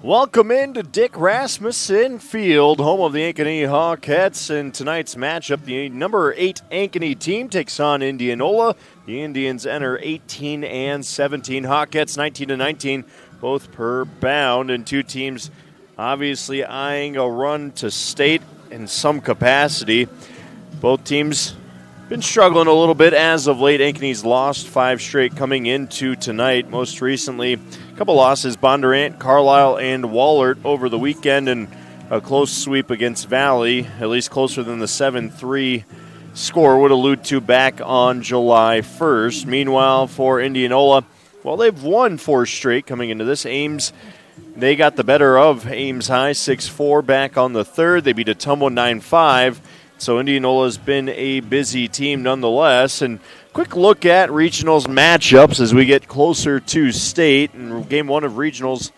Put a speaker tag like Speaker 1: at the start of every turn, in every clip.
Speaker 1: Welcome into Dick Rasmussen Field, home of the Ankeny Hawkettes. In tonight's matchup, the number 8 Ankeny team takes on Indianola. The Indians enter 18-17. Hawkettes 19-19, both per bound, and two teams obviously eyeing a run to state in some capacity. Both teams been struggling a little bit as of late. Ankeny's lost 5 straight coming into tonight. Most recently, a couple losses, Bondurant, Carlisle, and Wahlert over the weekend, and a close sweep against Valley, at least closer than the 7-3 score would allude to back on July 1st. Meanwhile, for Indianola, well, they've won 4 straight coming into this. Ames, they got the better of Ames High, 6-4 back on the 3rd. They beat Atumwa 9-5. So Indianola's been a busy team nonetheless. And quick look at regionals matchups as we get closer to state. And game 1 of regionals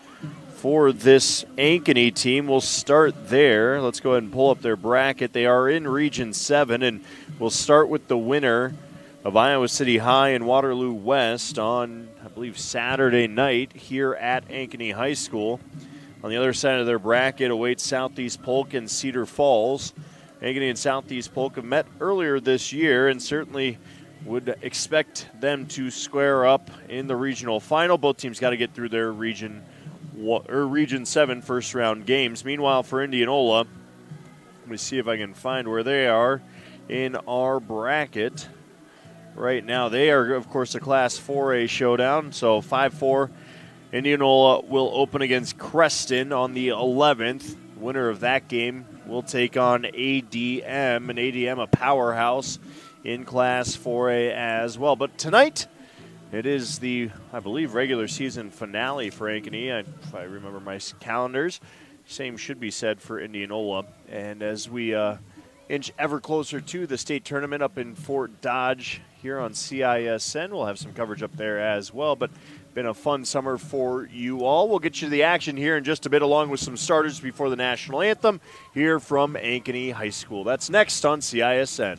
Speaker 1: for this Ankeny team. We'll start there. Let's go ahead and pull up their bracket. They are in Region 7, and we'll start with the winner of Iowa City High and Waterloo West on, I believe, Saturday night here at Ankeny High School. On the other side of their bracket awaits Southeast Polk and Cedar Falls. Ankeny and Southeast Polk have met earlier this year and certainly would expect them to square up in the regional final. Both teams got to get through their Region 7 first-round games. Meanwhile, for Indianola, let me see if I can find where they are in our bracket. Right now, they are, of course, a Class 4A showdown, so 5-4. Indianola will open against Creston on the 11th. Winner of that game will take on ADM, and ADM a powerhouse in Class 4A as well. But tonight, it is the, I believe, regular season finale for Ankeny. If I remember my calendars, same should be said for Indianola. And as we inch ever closer to the state tournament up in Fort Dodge here on CISN, we'll have some coverage up there as well. But been a fun summer for you all. We'll get you to the action here in just a bit, along with some starters before the national anthem here from Ankeny High School. That's next on CISN.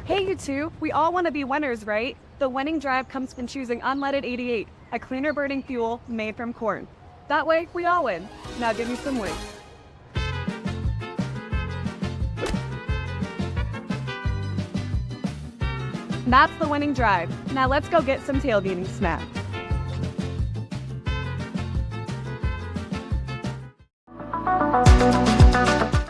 Speaker 2: Hey, you two. We all want to be winners, right? The winning drive comes from choosing unleaded 88, a cleaner burning fuel made from corn. That way, we all win. Now give me some wings. That's the winning drive. Now let's go get some tailgating snacks.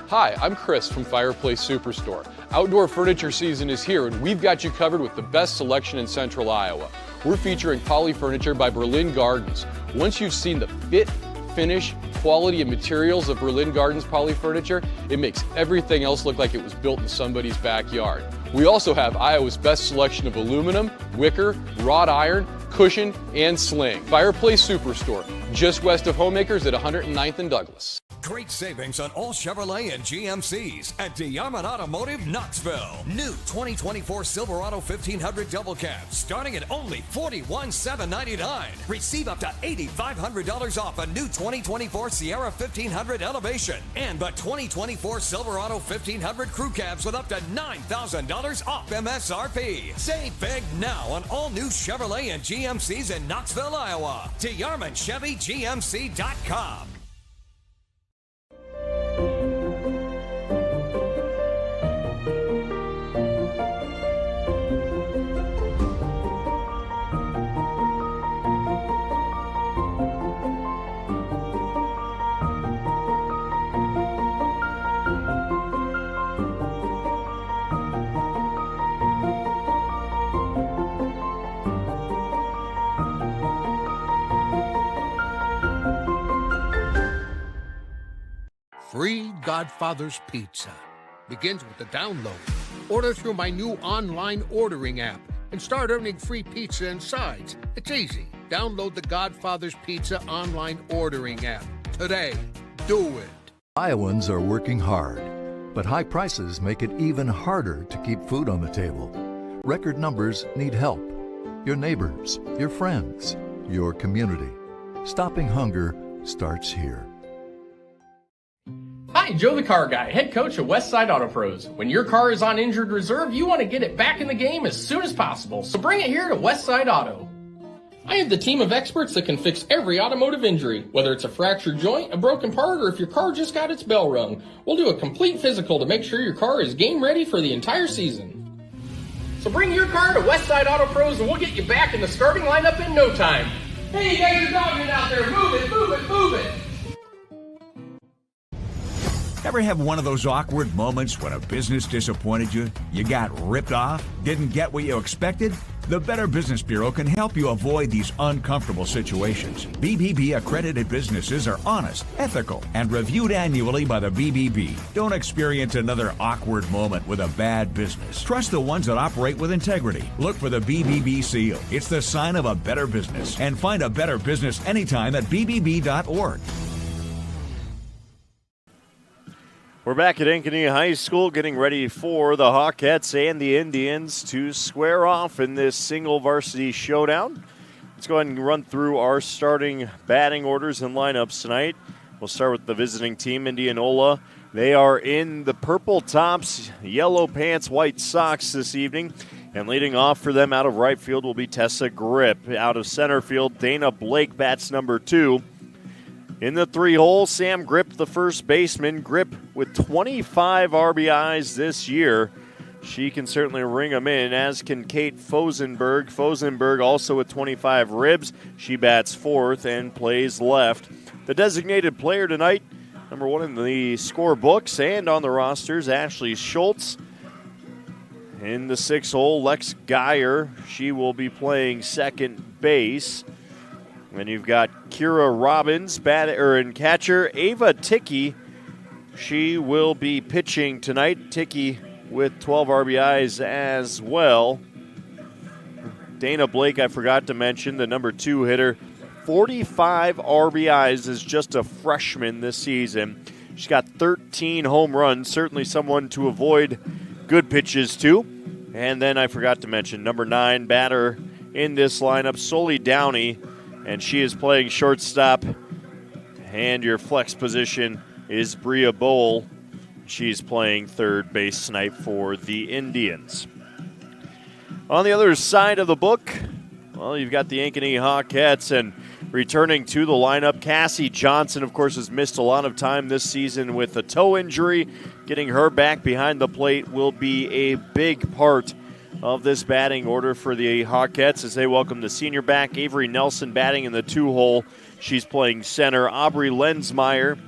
Speaker 3: Hi, I'm Chris from Fireplace Superstore. Outdoor furniture season is here and we've got you covered with the best selection in Central Iowa. We're featuring Poly Furniture by Berlin Gardens. Once you've seen the fit, finish, quality, and materials of Berlin Gardens Poly Furniture, it makes everything else look like it was built in somebody's backyard. We also have Iowa's best selection of aluminum, wicker, wrought iron, cushion, and sling. Fireplace Superstore, just west of Homemakers at 109th and Douglas.
Speaker 4: Great savings on all Chevrolet and GMCs at DeArmond Automotive, Knoxville. New 2024 Silverado 1500 double cab starting at only $41,799. Receive up to $8,500 off a new 2024 Sierra 1500 Elevation and the 2024 Silverado 1500 crew cabs with up to $9,000 off MSRP. Save big now on all new Chevrolet and GMCs in Knoxville, Iowa. DeArmondChevyGMC.com.
Speaker 5: Free Godfather's Pizza begins with the download. Order through my new online ordering app and start earning free pizza and sides. It's easy. Download the Godfather's Pizza online ordering app today. Do it.
Speaker 6: Iowans are working hard, but high prices make it even harder to keep food on the table. Record numbers need help. Your neighbors, your friends, your community. Stopping hunger starts here.
Speaker 7: Hi, Joe the Car Guy, head coach of Westside Auto Pros. When your car is on injured reserve, you want to get it back in the game as soon as possible, so bring it here to Westside Auto. I have the team of experts that can fix every automotive injury, whether it's a fractured joint, a broken part, or if your car just got its bell rung. We'll do a complete physical to make sure your car is game ready for the entire season. So bring your car to Westside Auto Pros and we'll get you back in the starting lineup in no time. Hey, you guys are dogging out there, move it, move it, move it!
Speaker 8: Ever have one of those awkward moments when a business disappointed you? You got ripped off? Didn't get what you expected? The Better Business Bureau can help you avoid these uncomfortable situations. BBB accredited businesses are honest, ethical, and reviewed annually by the BBB. Don't experience another awkward moment with a bad business. Trust the ones that operate with integrity. Look for the BBB seal. It's the sign of a better business. And find a better business anytime at bbb.org.
Speaker 1: We're back at Ankeny High School getting ready for the Hawkettes and the Indians to square off in this single varsity showdown. Let's go ahead and run through our starting batting orders and lineups tonight. We'll start with the visiting team, Indianola. They are in the purple tops, yellow pants, white socks this evening. And leading off for them out of right field will be Tessa Grip. Out of center field, Dana Blake bats number 2. In the 3-hole, Sam Grip, the first baseman. Grip with 25 RBIs this year. She can certainly ring them in, as can Kate Fosenberg. Fosenberg also with 25 ribs. She bats 4th and plays left. The designated player tonight, number 1 in the score books and on the rosters, Ashley Schultz. In the 6-hole, Lex Geyer. She will be playing second base. And you've got Kira Robbins, batter and catcher. Ava Ticky, she will be pitching tonight. Ticky with 12 RBIs as well. Dana Blake, I forgot to mention, the number 2 hitter. 45 RBIs as just a freshman this season. She's got 13 home runs, certainly someone to avoid good pitches to. And then I forgot to mention, number 9 batter in this lineup, Sully Downey. And she is playing shortstop. And your flex position is Bria Bowl. She's playing third base tonight for the Indians. On the other side of the book, well, you've got the Ankeny Hawkettes. And returning to the lineup, Cassie Johnson, of course, has missed a lot of time this season with a toe injury. Getting her back behind the plate will be a big part of this batting order for the Hawkettes as they welcome the senior back, Avery Nelson, batting in the 2-hole. She's playing center. Aubrey Lensmeyer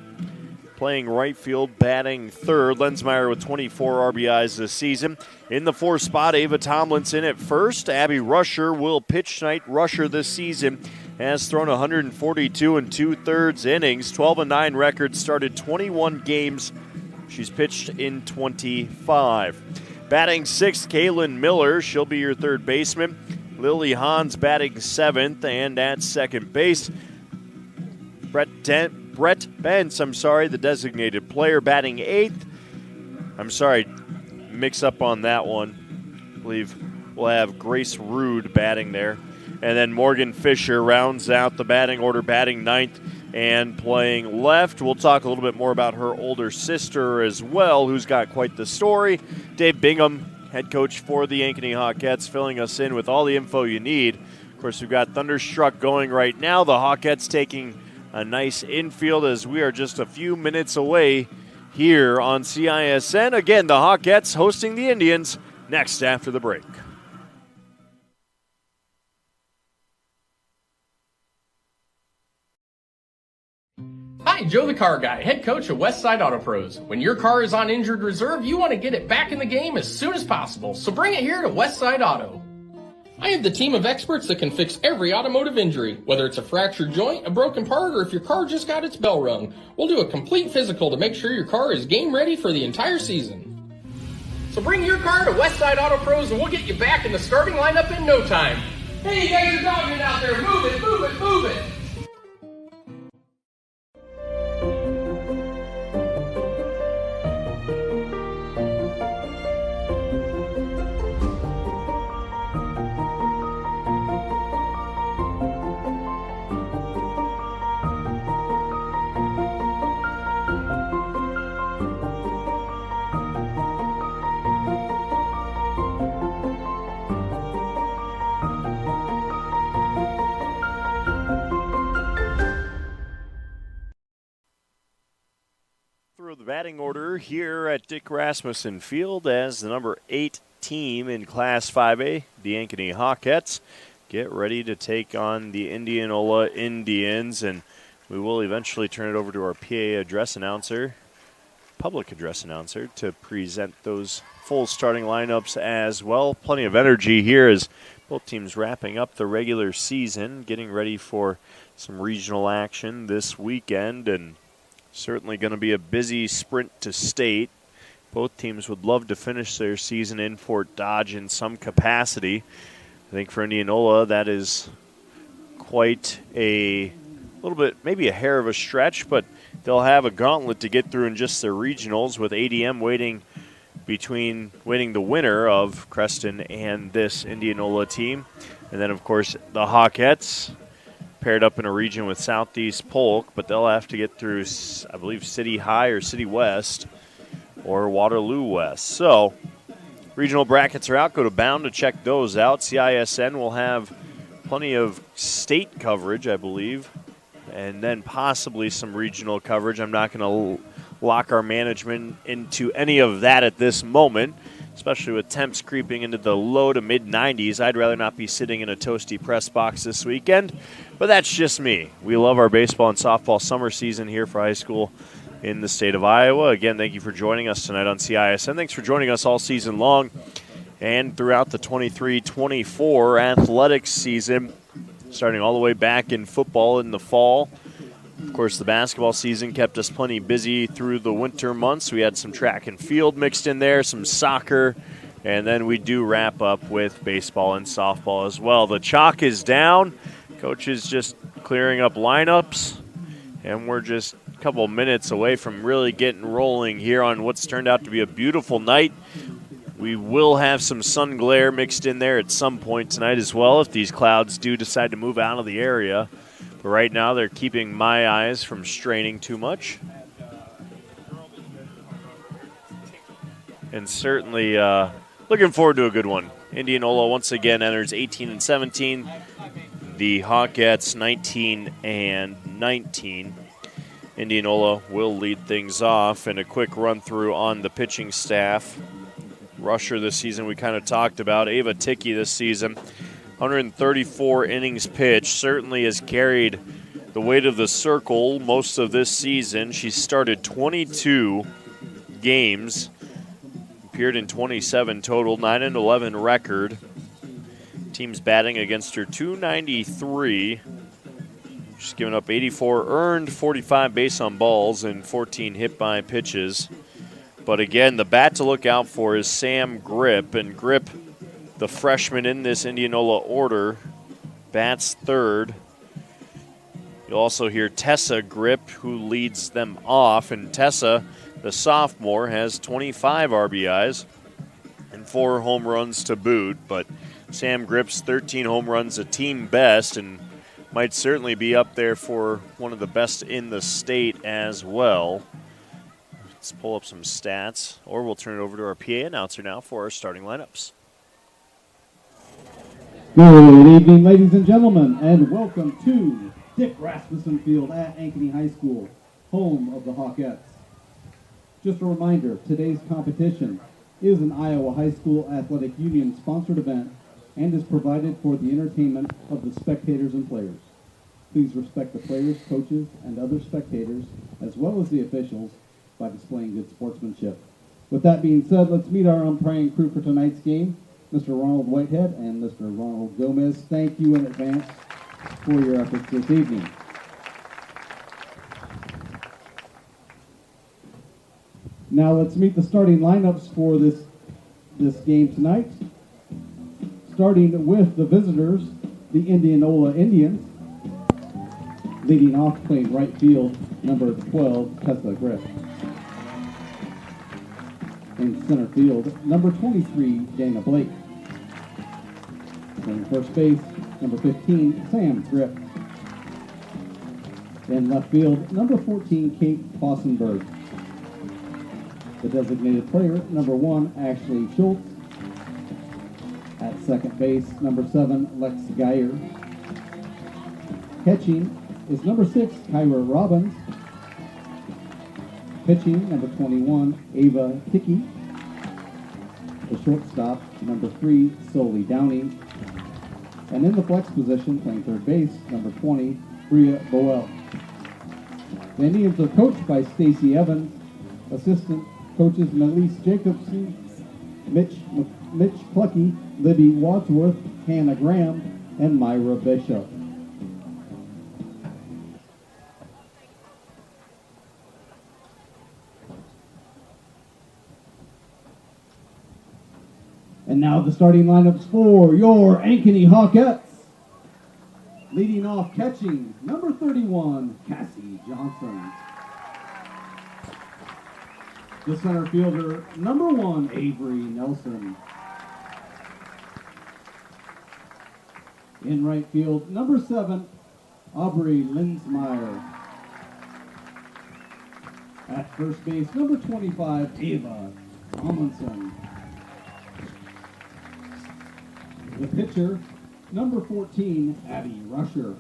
Speaker 1: playing right field, batting third. Lensmeyer with 24 RBIs this season. In the 4 spot, Ava Tomlinson at first. Abby Rusher will pitch tonight. Rusher this season has thrown 142 and 2/3 innings, 12-9 record, started 21 games. She's pitched in 25. Batting 6th, Kaylin Miller. She'll be your third baseman. Lily Hans batting 7th, and at second base, Brett Bentz, the designated player, batting 8th. Mix up on that one. I believe we'll have Grace Rude batting there. And then Morgan Fisher rounds out the batting order, batting 9th and playing left. We'll talk a little bit more about her older sister as well, who's got quite the story. Dave Bingham, head coach for the Ankeny Hawkettes, filling us in with all the info you need. Of course, we've got Thunderstruck going right now. The Hawkettes taking a nice infield as we are just a few minutes away here on CISN. Again, the Hawkettes hosting the Indians next after the break.
Speaker 7: Hi, Joe the Car Guy, head coach of Westside Auto Pros. When your car is on injured reserve, you want to get it back in the game as soon as possible, so bring it here to Westside Auto. I have the team of experts that can fix every automotive injury, whether it's a fractured joint, a broken part, or if your car just got its bell rung. We'll do a complete physical to make sure your car is game ready for the entire season. So bring your car to Westside Auto Pros and we'll get you back in the starting lineup in no time. Hey, you guys are dogging out there. Move it, move it, move it.
Speaker 1: The batting order here at Dick Rasmussen Field as the number 8 team in Class 5A, the Ankeny Hawkettes, get ready to take on the Indianola Indians, and we will eventually turn it over to our public address announcer, to present those full starting lineups as well. Plenty of energy here as both teams wrapping up the regular season, getting ready for some regional action this weekend, and certainly going to be a busy sprint to state. Both teams would love to finish their season in Fort Dodge in some capacity. I think for Indianola, that is quite a little bit, maybe a hair of a stretch, but they'll have a gauntlet to get through in just their regionals, with ADM waiting the winner of Creston and this Indianola team. And then, of course, the Hawkettes paired up in a region with Southeast Polk, but they'll have to get through, I believe, City High or City West or Waterloo West. So regional brackets are out. Go to Bound to check those out. CISN will have plenty of state coverage, I believe, and then possibly some regional coverage. I'm not going to lock our management into any of that at this moment, especially with temps creeping into the low to mid-90s. I'd rather not be sitting in a toasty press box this weekend, but that's just me. We love our baseball and softball summer season here for high school in the state of Iowa. Again, thank you for joining us tonight on CISN. Thanks for joining us all season long and throughout the 23-24 athletics season, starting all the way back in football in the fall. Of course, the basketball season kept us plenty busy through the winter months. We had some track and field mixed in there, some soccer, and then we do wrap up with baseball and softball as well. The chalk is down. Coach is just clearing up lineups, and we're just a couple minutes away from really getting rolling here on what's turned out to be a beautiful night. We will have some sun glare mixed in there at some point tonight as well if these clouds do decide to move out of the area. But right now, they're keeping my eyes from straining too much. And certainly looking forward to a good one. Indianola once again enters 18-17. The Hawkettes 19-19. Indianola will lead things off. And a quick run through on the pitching staff. rusher this season we kind of talked about. Ava Ticky this season, 134 innings pitched, certainly has carried the weight of the circle most of this season. She started 22 games, appeared in 27 total, 9-11 record. Team's batting against her .293. She's given up 84 earned, 45 base on balls, and 14 hit by pitches. But again, the bat to look out for is Sam Grip, and Grip, the freshman in this Indianola order, bats third. You'll also hear Tessa Grip, who leads them off, and Tessa, the sophomore, has 25 RBIs and 4 home runs to boot, but Sam Grip's 13 home runs, a team best, and might certainly be up there for one of the best in the state as well. Let's pull up some stats, or we'll turn it over to our PA announcer now for our starting lineups.
Speaker 9: Good evening, ladies and gentlemen, and welcome to Dick Rasmussen Field at Ankeny High School, home of the Hawkettes. Just a reminder, today's competition is an Iowa High School Athletic Union sponsored event and is provided for the entertainment of the spectators and players. Please respect the players, coaches, and other spectators, as well as the officials, by displaying good sportsmanship. With that being said, let's meet our umpiring crew for tonight's game, Mr. Ronald Whitehead and Mr. Ronald Gomez. Thank you in advance for your efforts this evening. Now let's meet the starting lineups for this game tonight. Starting with the visitors, the Indianola Indians. Leading off, playing right field, number 12, Tessa Grip. In center field, number 23, Dana Blake. Playing first base, number 15, Sam Grip. In left field, number 14, Kate Fossenberg. The designated player, number 1, Ashley Schultz. At second base, number 7, Lex Geyer. Catching is number 6, Kyra Robbins. Pitching, number 21, Ava Hickey. The shortstop, number 3, Soli Downey. And in the flex position, playing third base, number 20, Bria Boel. The Indians are coached by Stacy Evans, assistant coaches Melise Jacobson, Mitch Clucky, Libby Wadsworth, Hannah Graham, and Myra Bishop. And now the starting lineups for your Ankeny Hawkettes. Leading off, catching, number 31, Cassie Johnson. The center fielder, number 1, Avery Nelson. In right field, number 7, Aubrey Linsmeyer. At first base, number 25, Ava Tomlinson. The pitcher, number 14, Abby Rusher.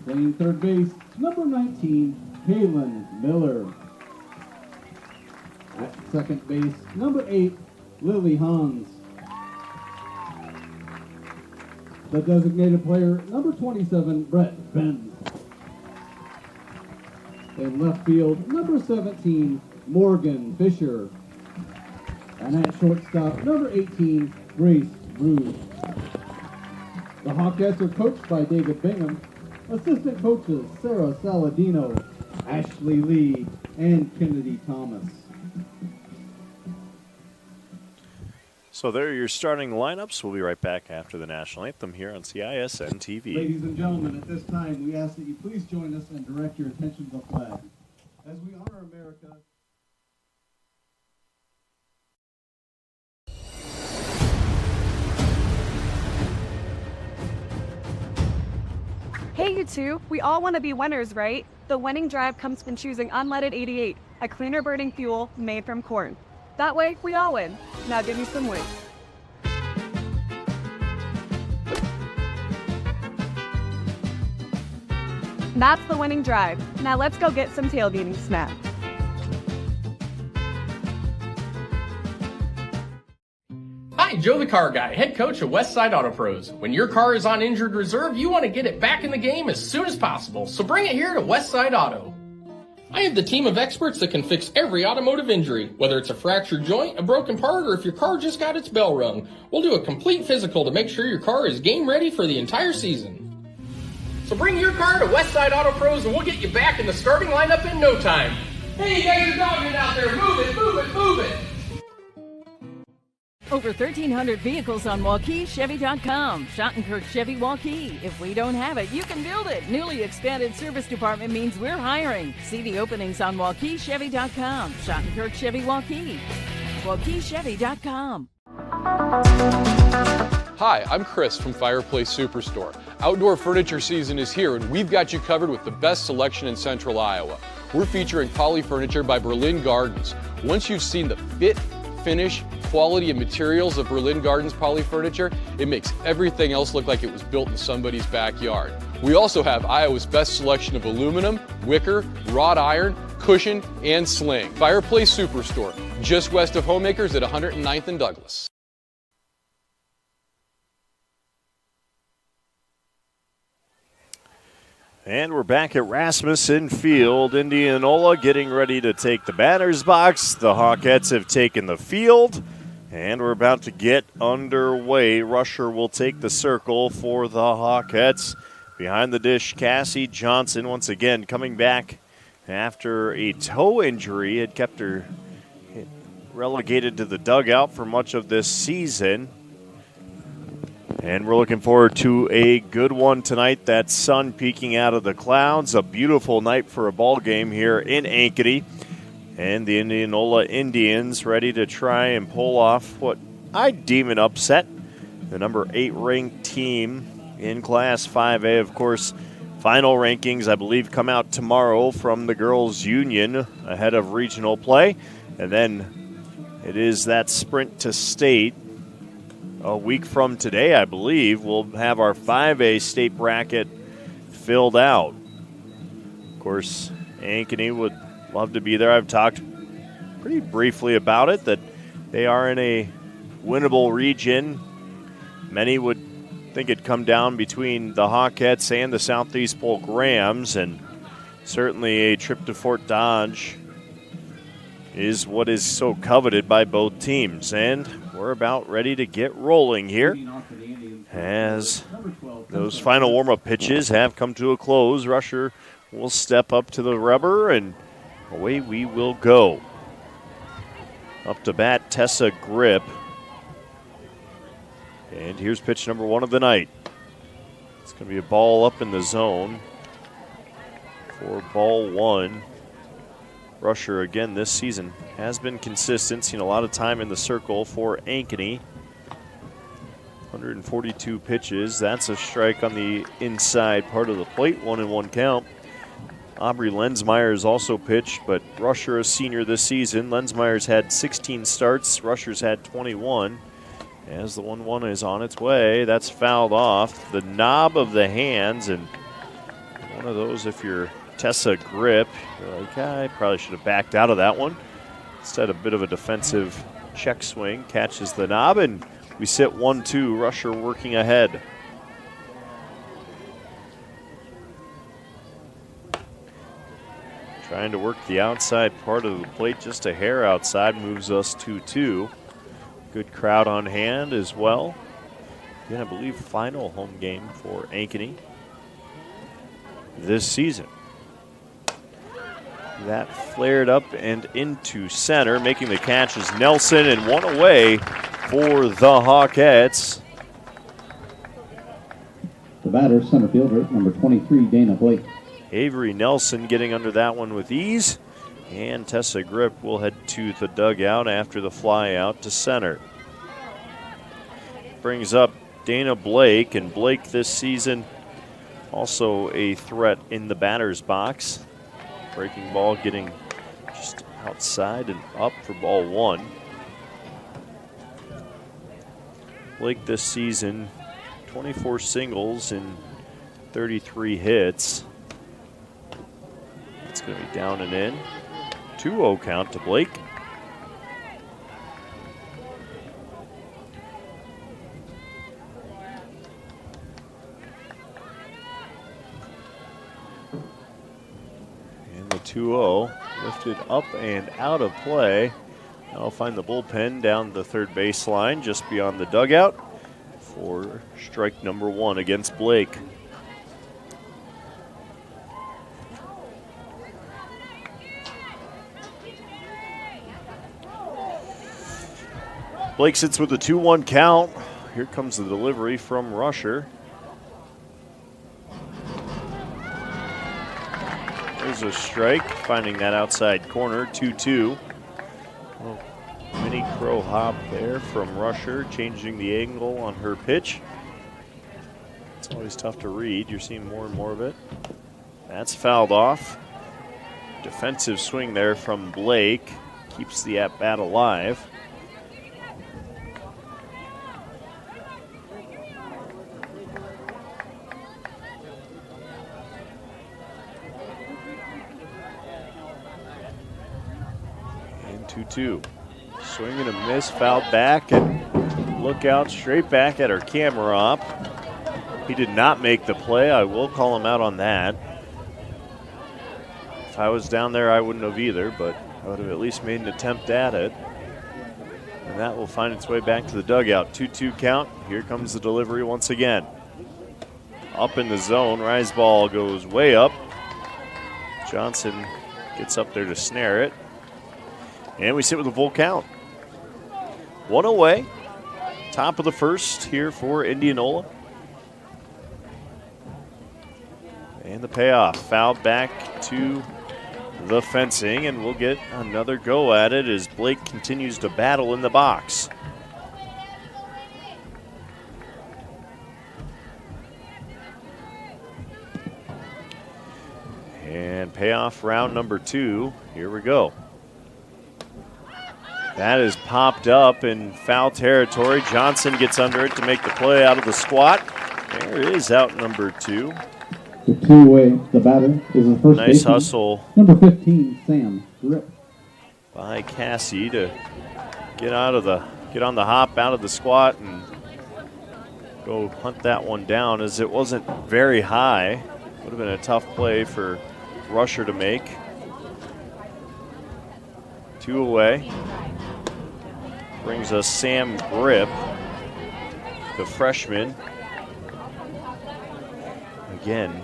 Speaker 9: Playing third base, number 19, Kaylin Miller. At second base, number 8, Lily Hans. The designated player, number 27, Brett Benz. In left field, number 17, Morgan Fisher. And at shortstop, number 18, Grace Bruce. The Hawkettes are coached by David Bingham. Assistant coaches, Sarah Saladino, Ashley Lee, and Kennedy Thomas.
Speaker 1: So there are your starting lineups. We'll be right back after the national anthem here on CISN TV.
Speaker 9: Ladies and gentlemen, at this time, we ask that you please join us and direct your attention to the flag. As we honor America...
Speaker 2: Hey, you two, we all want to be winners, right? The winning drive comes from choosing unleaded 88, a cleaner burning fuel made from corn. That way, we all win. Now give me some wings. That's the winning drive. Now let's go get some tailgating snacks.
Speaker 7: Hi, Joe the Car Guy, head coach of Westside Auto Pros. When your car is on injured reserve, you want to get it back in the game as soon as possible, so bring it here to Westside Auto. I have the team of experts that can fix every automotive injury, whether it's a fractured joint, a broken part, or if your car just got its bell rung. We'll do a complete physical to make sure your car is game ready for the entire season. So bring your car to Westside Auto Pros and we'll get you back in the starting lineup in no time. Hey, you guys are dogging out there. Move it, move it, move it.
Speaker 10: Over 1,300 vehicles on WaukeeChevy.com. Schottenkirk Chevy Waukee. If we don't have it, you can build it. Newly expanded service department means we're hiring. See the openings on WaukeeChevy.com. Schottenkirk Chevy Waukee. WaukeeChevy.com.
Speaker 3: Hi, I'm Chris from Fireplace Superstore. Outdoor furniture season is here and we've got you covered with the best selection in Central Iowa. We're featuring Poly Furniture by Berlin Gardens. Once you've seen the fit, finish, quality, and materials of Berlin Gardens Poly Furniture, it makes everything else look like it was built in somebody's backyard. We also have Iowa's best selection of aluminum, wicker, wrought iron, cushion, and sling. Fireplace Superstore, just west of Homemakers at 109th and Douglas.
Speaker 1: And we're back at Rasmussen Field. Indianola getting ready to take the batter's box. The Hawkettes have taken the field. And we're about to get underway. Rusher will take the circle for the Hawkettes. Behind the dish, Cassie Johnson once again coming back after a toe injury. Had kept her relegated to the dugout for much of this season. And we're looking forward to a good one tonight. That sun peeking out of the clouds. A beautiful night for a ball game here in Ankeny. And the Indianola Indians ready to try and pull off what I deem an upset. The number 8 ranked team in Class 5A. Of course, final rankings, I believe, come out tomorrow from the girls' union ahead of regional play. And then it is that sprint to state. A week from today, I believe, we'll have our 5A state bracket filled out. Of course, Ankeny would love to be there. I've talked pretty briefly about it, that they are in a winnable region. Many would think it'd come down between the Hawkettes and the Southeast Polk Rams, and certainly a trip to Fort Dodge is what is so coveted by both teams. And we're about ready to get rolling here as those final warm-up pitches have come to a close. Rusher will step up to the rubber, and away we will go. Up to bat, Tessa Grip. And here's pitch number 1 of the night. It's going to be a ball up in the zone for ball 1. Rusher, again, this season has been consistent, seen a lot of time in the circle for Ankeny. 142 pitches. That's a strike on the inside part of the plate, 1-1 count. Aubrey Lensmeyer's also pitched, but Rusher, a senior this season. Lensmeyer's had 16 starts. Rusher's had 21. As the 1-1 is on its way, that's fouled off. The knob of the hands, and one of those, if you're Tessa Grip, you're like, I probably should have backed out of that one. Instead, a bit of a defensive check swing, catches the knob, and we sit 1-2. Rusher working ahead. Trying to work the outside part of the plate, just a hair outside, moves us 2-2. Good crowd on hand as well. Again, I believe final home game for Ankeny this season. That flared up and into center. Making the catch is Nelson, and one away for the Hawkettes.
Speaker 9: The batter, center fielder, number 23, Dana Blake.
Speaker 1: Avery Nelson getting under that one with ease. And Tessa Grip will head to the dugout after the fly out to center. Brings up Dana Blake, and Blake this season also a threat in the batter's box. Breaking ball getting just outside and up for ball 1. Blake this season, 24 singles and 33 hits. It's going to be down and in. 2-0 count to Blake. 2-0. Lifted up and out of play. I'll find the bullpen down the third baseline just beyond the dugout for strike number 1 against Blake. Blake sits with a 2-1 count. Here comes the delivery from Rusher. There's a strike, finding that outside corner, 2-2. Mini crow hop there from Rusher, changing the angle on her pitch. It's always tough to read. You're seeing more and more of it. That's fouled off. Defensive swing there from Blake. Keeps the at-bat alive. And 2-2. Swing and a miss, fouled back, and look out straight back at our camera op. He did not make the play. I will call him out on that. If I was down there, I wouldn't have either, but I would have at least made an attempt at it. And that will find its way back to the dugout. 2-2 count. Here comes the delivery once again. Up in the zone. Rise ball goes way up. Johnson gets up there to snare it. And we sit with a full count. 1 away. Top of the first here for Indianola. And the payoff. Fouled back to the fencing, and we'll get another go at it as Blake continues to battle in the box. And payoff round number 2. Here we go. That is popped up in foul territory. Johnson gets under it to make the play out of the squat. There is out number 2.
Speaker 9: The two-way, the batter is the first
Speaker 1: nice
Speaker 9: baseman.
Speaker 1: Hustle.
Speaker 9: Number 15, Sam Grip.
Speaker 1: By Cassie to get on the hop out of the squat and go hunt that one down, as it wasn't very high. Would have been a tough play for Rusher to make. 2 away. Brings us Sam Grip, the freshman. Again,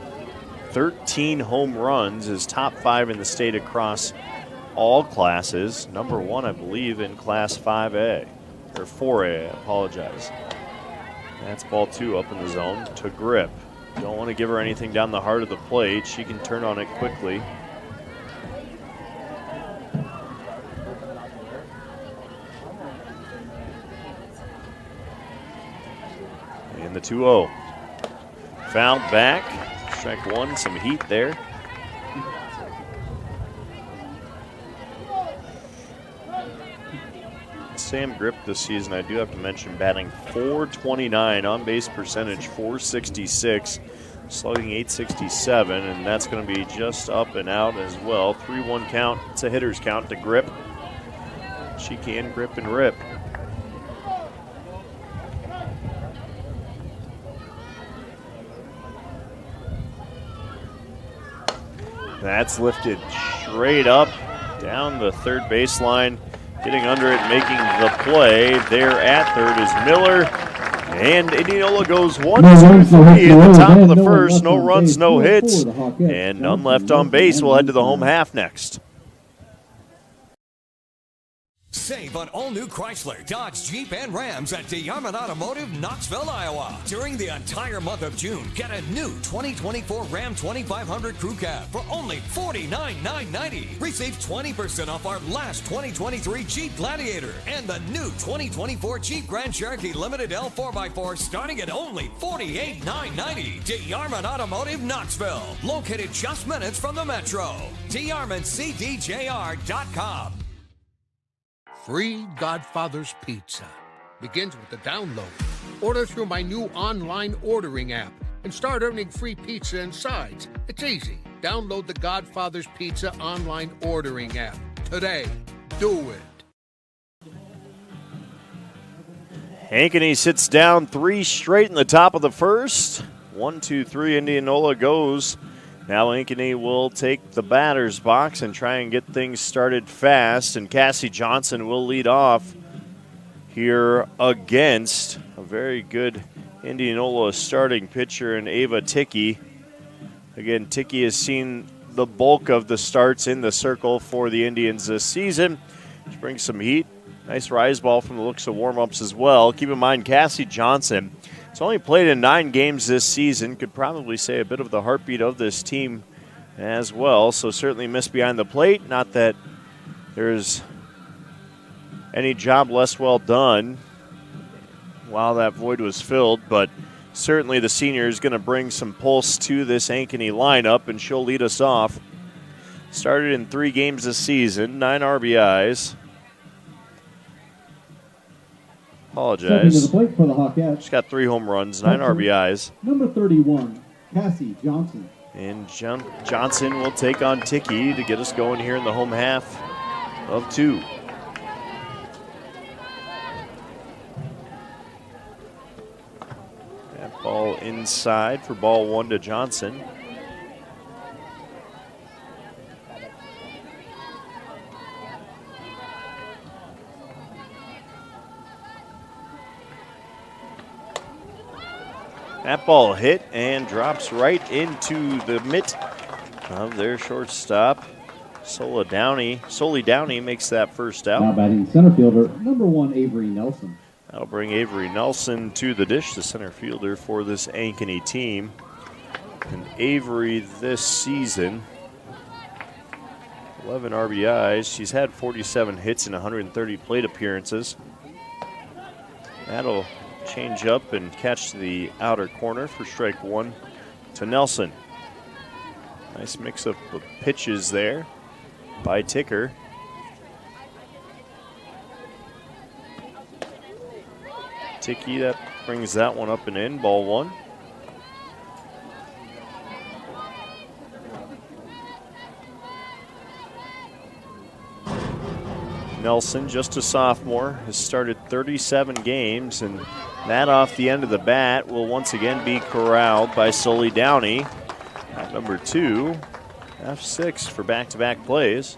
Speaker 1: 13 home runs, is top 5 in the state across all classes. Number 1, I believe, in Class 5A, or 4A, I apologize. That's ball 2 up in the zone to Grip. Don't want to give her anything down the heart of the plate. She can turn on it quickly. And the 2-0. Fouled back. Strike 1, some heat there. Sam Grip this season, I do have to mention, batting .429, on base percentage .466, slugging .867, and that's going to be just up and out as well. 3-1 count. It's a hitter's count to Grip. She can grip and rip. That's lifted straight up down the third baseline. Getting under it, making the play. There at third is Miller. And Indianola goes 1-2-3 at the top of the first. No runs, no hits. And none left on base. We'll head to the home half next.
Speaker 4: Save on all new Chrysler, Dodge, Jeep, and Rams at DeArmond Automotive, Knoxville, Iowa. During the entire month of June, get a new 2024 Ram 2500 Crew Cab for only $49,990. Receive 20% off our last 2023 Jeep Gladiator and the new 2024 Jeep Grand Cherokee Limited L4x4 starting at only $48,990. DeArmond Automotive, Knoxville. Located just minutes from the Metro. DeArmondCDJR.com.
Speaker 5: Free Godfather's Pizza begins with the download. Order through my new online ordering app and start earning free pizza and sides. It's easy. Download the Godfather's Pizza online ordering app today. Do it.
Speaker 1: Ankeny sits down 3 straight in the top of the first. 1-2-3, Indianola goes Now Ankeny will take the batter's box and try and get things started fast, and Cassie Johnson will lead off here against a very good Indianola starting pitcher in Ava Ticky. Again, Ticky has seen the bulk of the starts in the circle for the Indians this season. She brings some heat. Nice rise ball from the looks of warm-ups as well. Keep in mind, Cassie Johnson has only played in 9 games this season. Could probably say a bit of the heartbeat of this team as well. So certainly missed behind the plate. Not that there's any job less well done while that void was filled, but certainly the senior is going to bring some pulse to this Ankeny lineup, and she'll lead us off. Started in 3 games this season, 9 RBIs. Apologize.
Speaker 9: Stepping to the plate for the Hawkettes.
Speaker 1: She's got 3 home runs, 9 RBIs.
Speaker 9: Number 31, Cassie Johnson.
Speaker 1: And Johnson will take on Ticky to get us going here in the home half of 2. That ball inside for ball 1 to Johnson. That ball hit and drops right into the mitt of their shortstop. Soli Downey makes that first out.
Speaker 9: Now batting center fielder, number 1, Avery Nelson.
Speaker 1: That'll bring Avery Nelson to the dish, the center fielder for this Ankeny team. And Avery this season, 11 RBIs. She's had 47 hits and 130 plate appearances. That'll change up and catch the outer corner for strike 1 to Nelson. Nice mix of pitches there by Ticker. Ticky, that brings that one up and in, ball 1. Nelson, just a sophomore, has started 37 games, and that off the end of the bat will once again be corralled by Soli Downey. At number 2, F6 for back-to-back plays.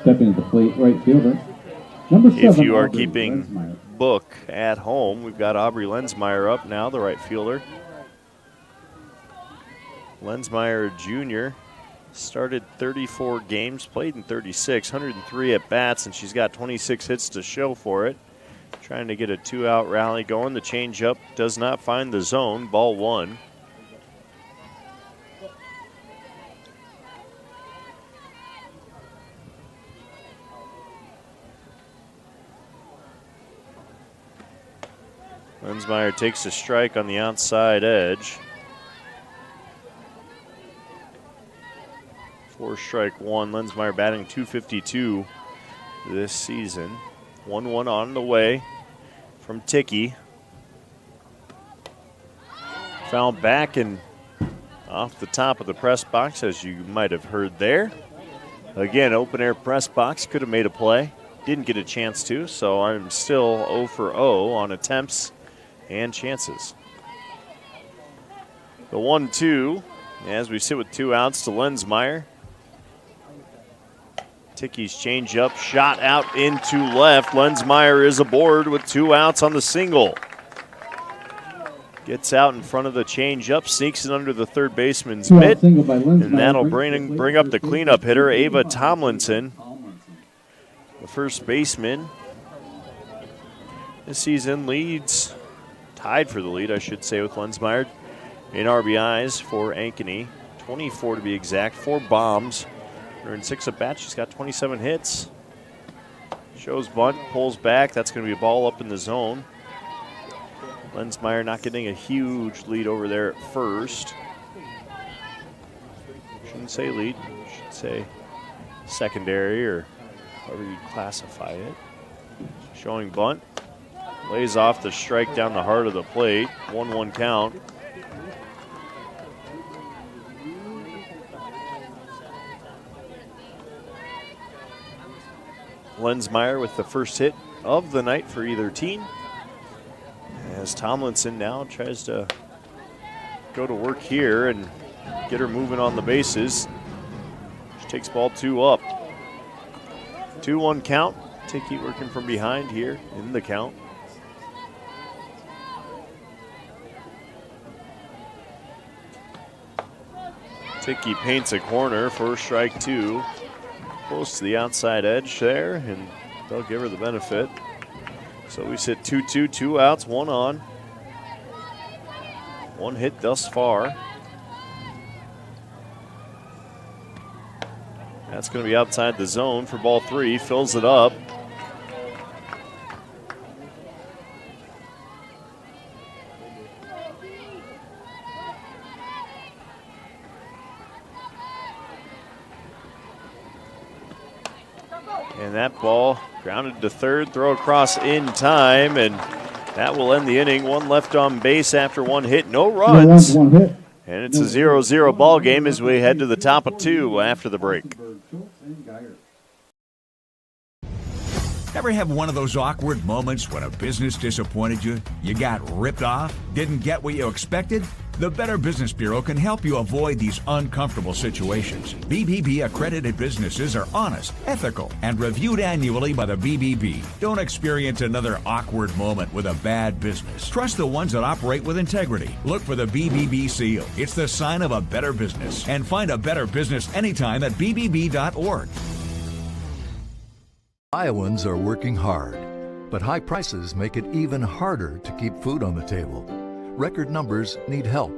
Speaker 9: Stepping to the plate, right fielder, number 7.
Speaker 1: If you are
Speaker 9: Aubrey
Speaker 1: keeping
Speaker 9: Lensmeyer.
Speaker 1: book at home, we've got Aubrey Lensmeyer up now, the right fielder. Lensmeyer Jr. started 34 games, played in 36, 103 at bats, and she's got 26 hits to show for it. Trying to get a 2-out rally going. The changeup does not find the zone. Ball 1. Lensmeyer takes a strike on the outside edge. 4 strike 1. Lensmeyer batting .252 this season. 1-1 on the way from Ticky. Fouled back and off the top of the press box, as you might have heard there. Again, open air press box, could have made a play. Didn't get a chance to, so I'm still 0 for 0 on attempts and chances. The 1-2 as we sit with 2 outs to Lensmeyer. Ticky's changeup shot out into left. Lensmeyer is aboard with 2 outs on the single. Gets out in front of the changeup, sneaks it under the third baseman's mitt, and that'll bring up the cleanup hitter, Ava Tomlinson. The first baseman this season leads, tied for the lead, I should say, with Lensmeyer in RBIs for Ankeny. 24 to be exact, 4 bombs. In 6 at bats, she's got 27 hits. Shows bunt, pulls back. That's going to be a ball up in the zone. Lensmeyer not getting a huge lead over there at first. Shouldn't say lead, should say secondary or however you classify it. Showing bunt. Lays off the strike down the heart of the plate. 1-1 count. Lensmeyer with the first hit of the night for either team. As Tomlinson now tries to go to work here and get her moving on the bases. She takes ball 2 up. 2-1 count. Ticky working from behind here in the count. Ticky paints a corner for strike 2. Close to the outside edge there, and they'll give her the benefit. So we sit 2-2, 2 outs, 1 on. 1 hit thus far. That's going to be outside the zone for ball 3. Fills it up. And that ball grounded to third, throw across in time, and that will end the inning. 1 left on base after 1 hit, no runs.
Speaker 9: No runs, 1 hit.
Speaker 1: And it's a 0-0 ball game as we head to the top of 2 after the break.
Speaker 8: Ever have one of those awkward moments when a business disappointed you? You got ripped off? Didn't get what you expected? The Better Business Bureau can help you avoid these uncomfortable situations. BBB accredited businesses are honest, ethical, and reviewed annually by the BBB. Don't experience another awkward moment with a bad business. Trust the ones that operate with integrity. Look for the BBB seal. It's the sign of a better business. And find a better business anytime at bbb.org.
Speaker 6: Iowans are working hard, but high prices make it even harder to keep food on the table. Record numbers need help.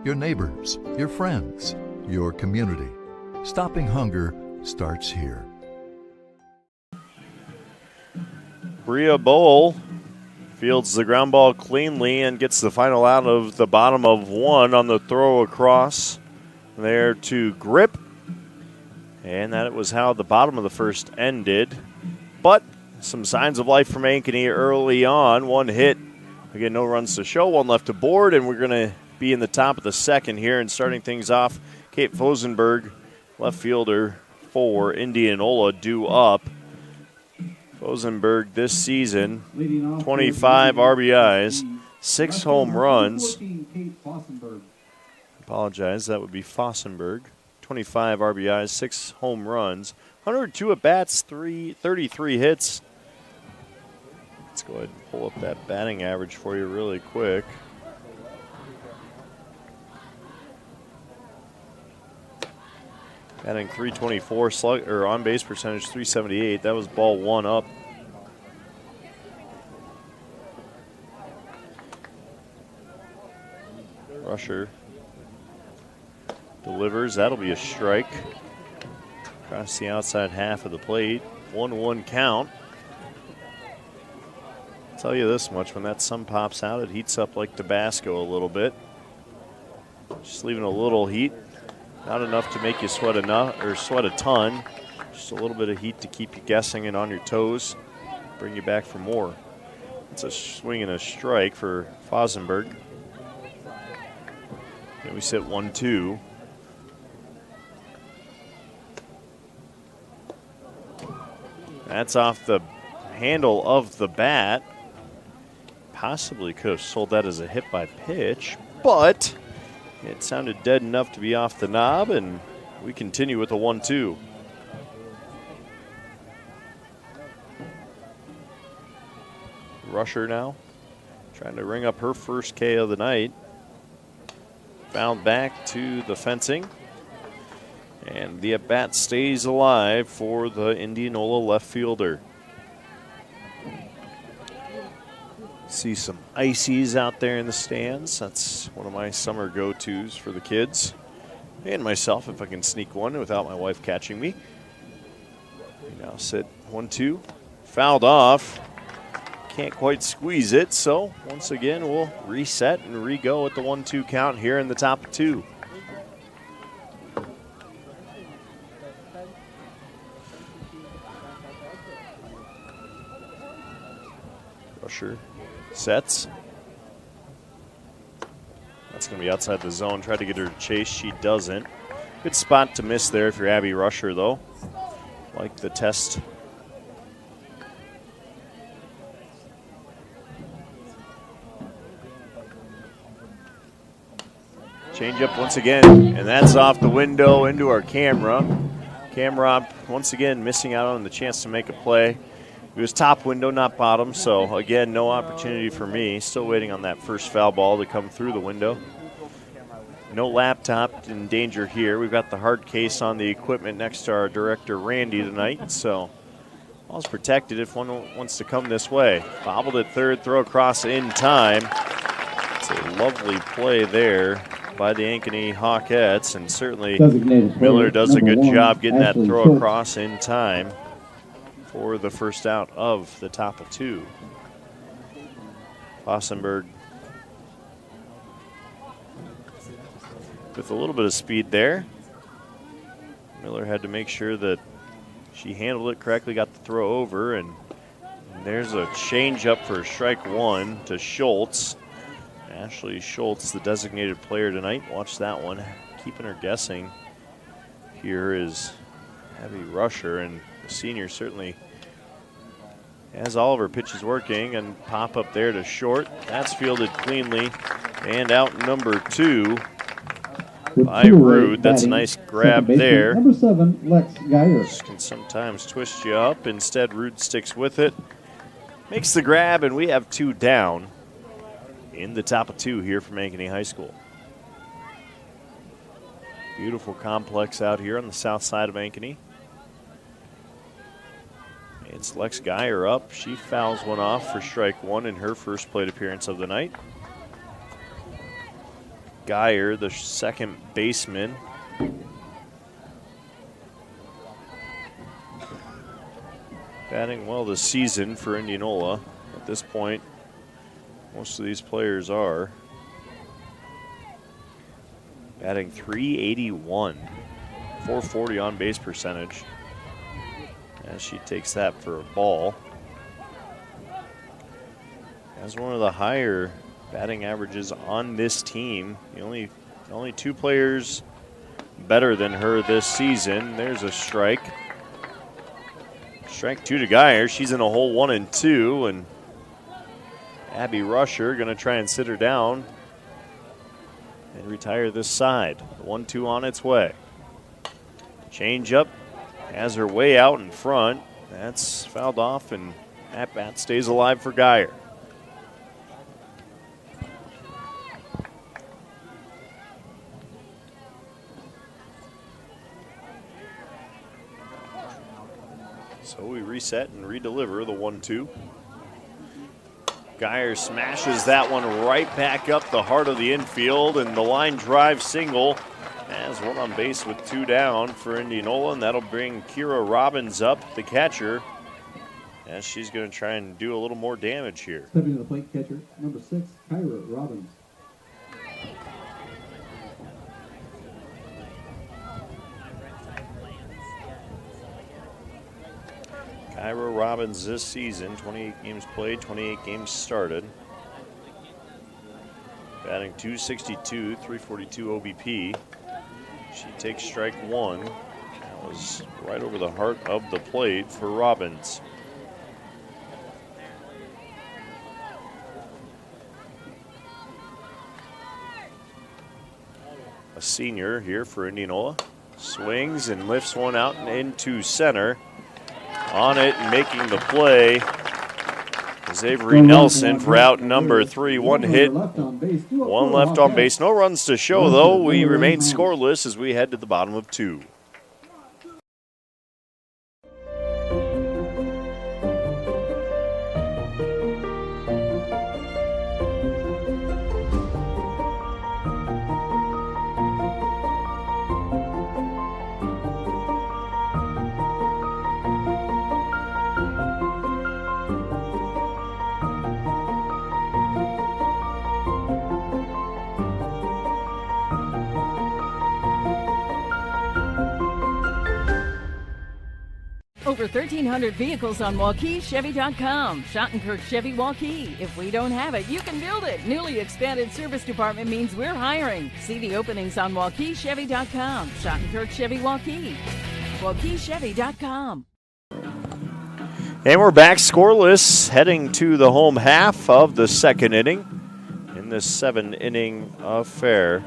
Speaker 6: Your neighbors, your friends, your community. Stopping hunger starts here.
Speaker 1: Bria Bowl fields the ground ball cleanly and gets the final out of the bottom of 1 on the throw across there to Grip. And that was how the bottom of the first ended. But some signs of life from Ankeny early on. 1 hit. Again, no runs to show. 1 left to board, and we're going to be in the top of the second here. And starting things off, Kate Fosenberg, left fielder for Indianola, due up. Fosenberg this season, 25 RBIs, 6 home runs. Apologize, that would be Fosenberg. 25 RBIs, 6 home runs, 102 at-bats, 33 hits. Let's go ahead and pull up that batting average for you really quick. Batting .324, slug or on-base percentage .378. That was ball 1 up. Rusher delivers. That'll be a strike. Across the outside half of the plate. 1-1 count. I'll tell you this much, when that sun pops out, it heats up like Tabasco a little bit. Just leaving a little heat. Not enough to make you sweat a ton. Just a little bit of heat to keep you guessing and on your toes. Bring you back for more. It's a swing and a strike for Fosenberg. And we sit 1-2. That's off the handle of the bat. Possibly could have sold that as a hit by pitch, but it sounded dead enough to be off the knob, and we continue with a 1-2. Rusher now, trying to ring up her first K of the night. Fouled back to the fencing. And the at-bat stays alive for the Indianola left fielder. See some ices out there in the stands. That's one of my summer go-tos for the kids. And myself, if I can sneak one without my wife catching me. We now sit 1-2. Fouled off. Can't quite squeeze it, so once again we'll reset and re-go at the 1-2 count here in the top of 2. Rusher sets. That's going to be outside the zone. Tried to get her to chase. She doesn't. Good spot to miss there if you're Abby Rusher, though. Like the test. Change up once again, and that's off the window into our camera. Camera once again missing out on the chance to make a play. It was top window, not bottom, so again, no opportunity for me. Still waiting on that first foul ball to come through the window. No laptop in danger here. We've got the hard case on the equipment next to our director, Randy, tonight, so ball's protected if one wants to come this way. Bobbled at third, throw across in time. It's a lovely play there by the Ankeny Hawkettes, and certainly Miller does a good job getting that throw across in time for the first out of the top of 2. Fossenberg with a little bit of speed there. Miller had to make sure that she handled it correctly, got the throw over, and there's a change up for strike 1 to Schultz. Ashley Schultz, the designated player tonight. Watch that one. Keeping her guessing here is Abby Rusher, and the senior certainly has all of her pitches working, and pop up there to short. That's fielded cleanly, and out number 2 by Rude. That's a nice grab there.
Speaker 9: Number 7, Lex Geyer.
Speaker 1: This can sometimes twist you up. Instead, Rude sticks with it. Makes the grab, and we have 2 down in the top of 2 here from Ankeny High School. Beautiful complex out here on the south side of Ankeny. It's Lex Geyer up. She fouls one off for strike 1 in her first plate appearance of the night. Geyer, the second baseman. Batting well this season for Indianola. At this point, most of these players are. Batting .381, .440 on base percentage. As she takes that for a ball. Has one of the higher batting averages on this team. The only 2 players better than her this season. There's a strike. Strike 2 to Geyer. She's in a hole 1 and 2, and Abby Rusher going to try and sit her down and retire this side. 1-2 on its way. Change up, has her way out in front. That's fouled off, and that bat stays alive for Geyer. So we reset and redeliver the 1-2. Geyer smashes that one right back up the heart of the infield, and the line drive single has one on base with 2 down for Indianola, and that'll bring Kira Robbins up, the catcher, as she's going to try and do a little more damage here.
Speaker 9: Stepping to the plate, catcher, number 6, Kira Robbins.
Speaker 1: Kyra Robbins this season, 28 games played, 28 games started. Batting .262, .342 OBP. She takes strike 1. That was right over the heart of the plate for Robbins. A senior here for Indianola. Swings and lifts one out and into center. On it and making the play is Avery Nelson for out number 3. One hit, one left on base. No runs to show, though. We remain scoreless as we head to the bottom of 2.
Speaker 10: Over 1,300 vehicles on WaukeeChevy.com. Schottenkirk Chevy Waukee. If we don't have it, you can build it. Newly expanded service department means we're hiring. See the openings on WaukeeChevy.com. Schottenkirk Chevy Waukee. WaukeeChevy.com.
Speaker 1: And we're back scoreless, heading to the home half of the second inning in this 7-inning affair.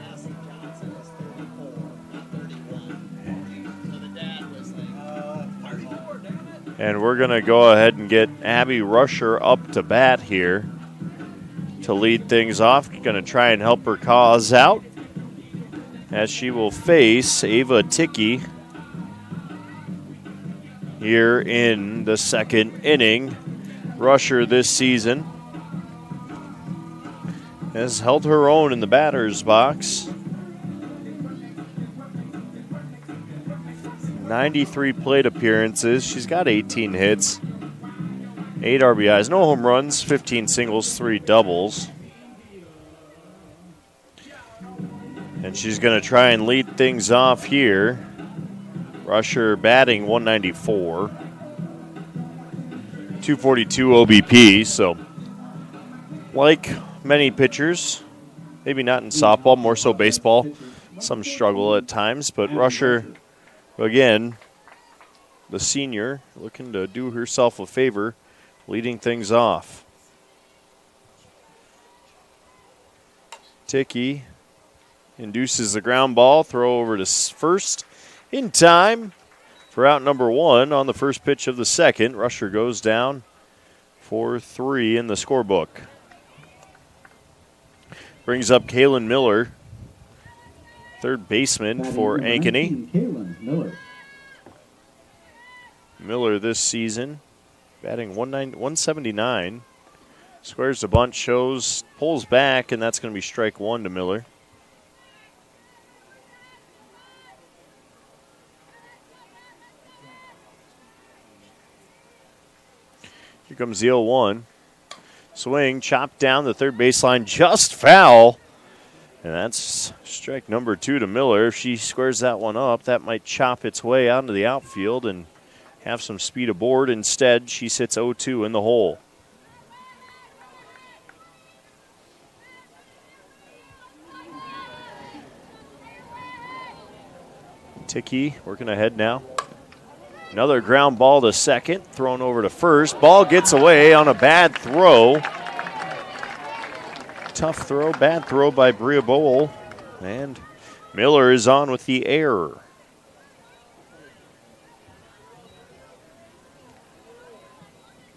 Speaker 1: And we're going to go ahead and get Abby Rusher up to bat here to lead things off. Going to try and help her cause out as she will face Ava Ticky here in the second inning. Rusher this season has held her own in the batter's box. 93 plate appearances. She's got 18 hits, 8 RBIs, no home runs, 15 singles, 3 doubles. And she's going to try and lead things off here. Rusher batting 194, 242 OBP. So, like many pitchers, maybe not in softball, more so baseball, some struggle at times. But Rusher, again, the senior, looking to do herself a favor, leading things off. Ticky induces the ground ball, throw over to first in time for out number 1 on the first pitch of the second. Rusher goes down 4-3 in the scorebook. Brings up Kaylin Miller, third baseman for Ankeny.
Speaker 9: Kaylin Miller.
Speaker 1: Miller this season batting 179. Squares the bunt, shows, pulls back, and that's going to be strike 1 to Miller. Here comes the 0-1. Swing, chopped down the third baseline, just foul. And that's strike number 2 to Miller. If she squares that one up, that might chop its way out into the outfield and have some speed aboard. Instead, she sits 0-2 in the hole. Ticky working ahead now. Another ground ball to second, thrown over to first. Ball gets away on a bad throw. Tough throw, bad throw by Bria Bowl. And Miller is on with the error.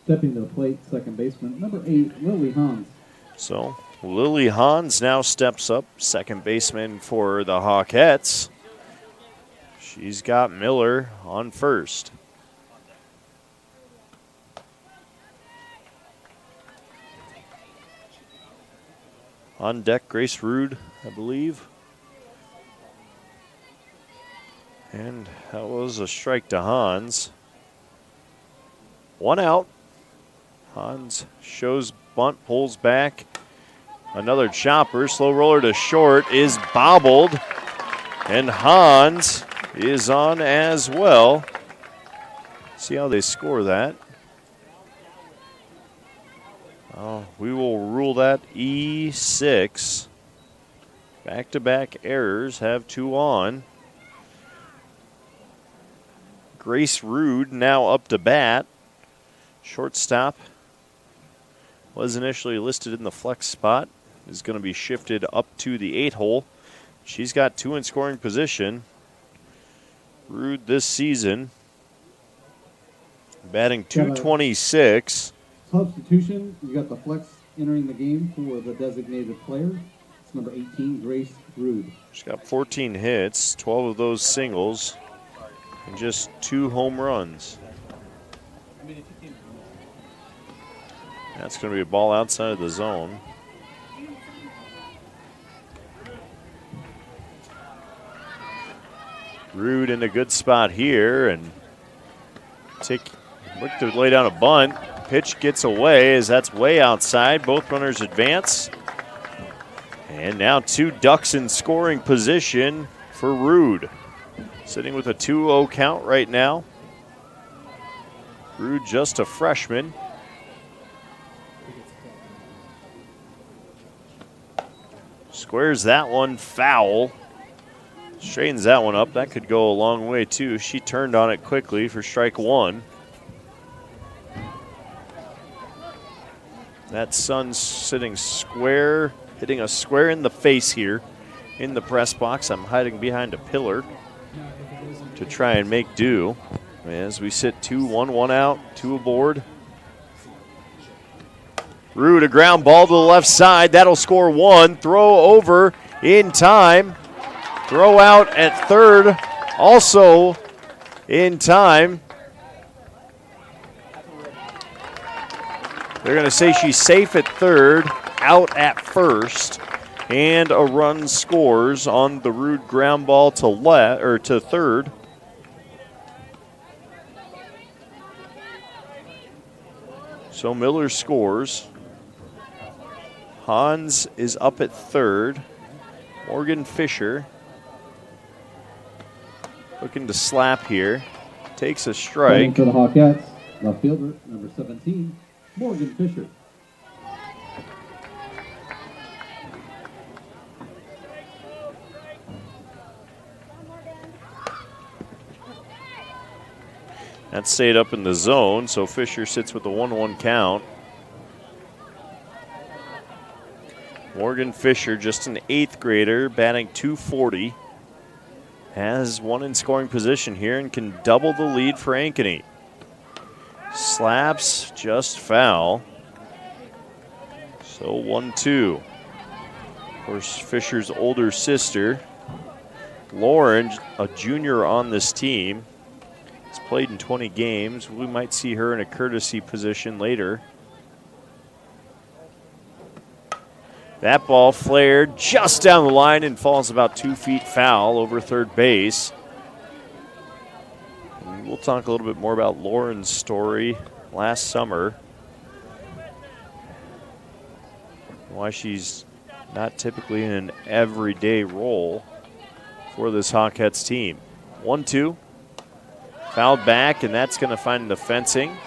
Speaker 9: Stepping to the plate, second baseman, number 8, Lily Hans.
Speaker 1: So Lily Hans now steps up, second baseman for the Hawkettes. She's got Miller on first. On deck, Grace Rude, I believe. And that was a strike to Hans. 1 out. Hans shows bunt, pulls back. Another chopper, slow roller to short is bobbled. And Hans is on as well. See how they score that. We will rule that E6. Back-to-back errors, have 2 on. Grace Rude now up to bat. Shortstop was initially listed in the flex spot. Is going to be shifted up to the 8 hole. She's got 2 in scoring position. Rude this season batting 226.
Speaker 9: Substitution, you got the flex entering the game for the designated player. It's number 18, Grace Rude.
Speaker 1: She's got 14 hits, 12 of those singles, and just 2 home runs. That's going to be a ball outside of the zone. Rude in a good spot here, and look to lay down a bunt. Pitch gets away as that's way outside. Both runners advance. And now 2 ducks in scoring position for Rude. Sitting with a 2-0 count right now. Rude just a freshman. Squares that one foul. Straightens that one up. That could go a long way, too. She turned on it quickly for strike 1. That Sun's sitting square, hitting a square in the face here in the press box. I'm hiding behind a pillar to try and make do. As we sit 2-1, 1 out, 2 aboard. Root, a ground ball to the left side. That'll score 1. Throw over in time. Throw out at third, also in time. They're going to say she's safe at third, out at first, and a run scores on the Root ground ball to third. So Miller scores. Hans is up at third. Morgan Fisher looking to slap here. Takes a strike.
Speaker 9: For the Hawkettes, left fielder, number 17, Morgan Fisher.
Speaker 1: That stayed up in the zone, so Fisher sits with a 1-1 count. Morgan Fisher, just an 8th grader, batting .240. Has one in scoring position here and can double the lead for Ankeny. Slaps just foul. So 1-2. Of course, Fisher's older sister, Lauren, a junior on this team, has played in 20 games. We might see her in a courtesy position later. That ball flared just down the line and falls about 2 feet foul over third base. And we'll talk a little bit more about Lauren's story last summer. Why she's not typically in an everyday role for this Hawkettes team. 1-2. Fouled back, and that's going to find the fencing.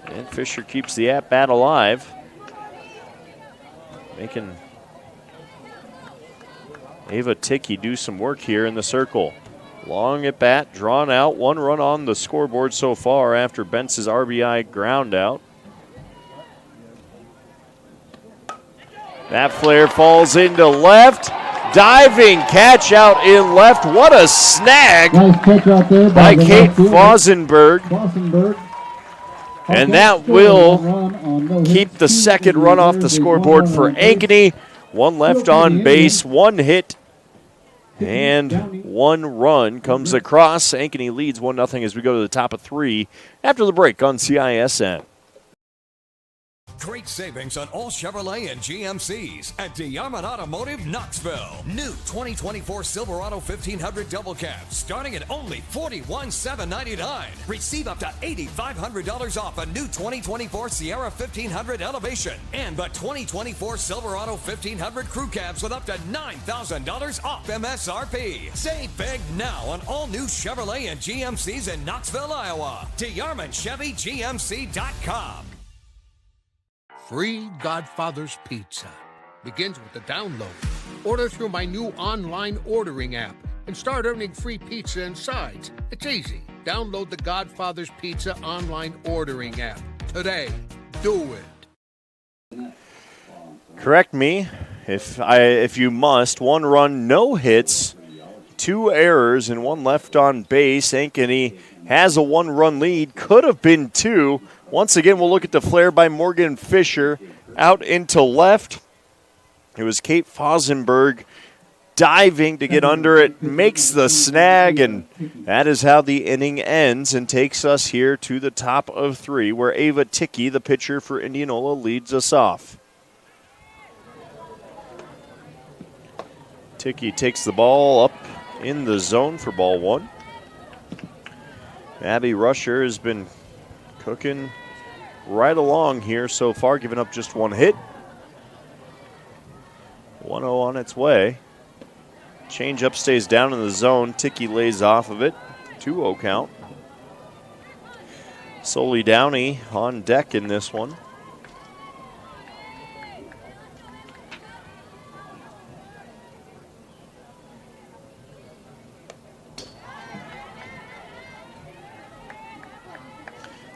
Speaker 1: And Fisher keeps the at-bat alive. Making Ava Ticky do some work here in the circle. Long at bat, drawn out. 1 run on the scoreboard so far after Bentz's RBI ground out. That flare falls into left. Diving catch out in left. What a snag
Speaker 9: Nice catch out there
Speaker 1: by
Speaker 9: the
Speaker 1: Kate
Speaker 9: left fielder.
Speaker 1: Fosenberg. And that will keep the second run off the scoreboard for Ankeny. 1 left on base, 1 hit, and 1 run comes across. Ankeny leads 1-0 as we go to the top of 3 after the break on CISN.
Speaker 4: Great savings on all Chevrolet and GMCs at DeArmond Automotive Knoxville. New 2024 Silverado 1500 double cab starting at only $41,799. Receive up to $8,500 off a new 2024 Sierra 1500 Elevation and the 2024 Silverado 1500 crew cabs with up to $9,000 off MSRP. Save big now on all new Chevrolet and GMCs in Knoxville, Iowa. DeArmondChevyGMC.com.
Speaker 5: Free Godfather's Pizza begins with the download. Order through my new online ordering app and start earning free pizza and sides. It's easy. Download the Godfather's Pizza online ordering app today. Do it.
Speaker 1: Correct me if you must. 1 run, no hits, 2 errors, and 1 left on base. Ankeny has a 1-run lead. Could have been 2. Once again, we'll look at the flare by Morgan Fisher out into left. It was Kate Fosenberg diving to get under it, makes the snag, and that is how the inning ends and takes us here to the top of 3, where Ava Ticky, the pitcher for Indianola, leads us off. Ticky takes the ball up in the zone for ball 1. Abby Rusher has been cooking right along here so far, giving up just 1 hit. 1-0 on its way. Changeup stays down in the zone. Ticky lays off of it. 2-0 count. Soli Downey on deck in this one.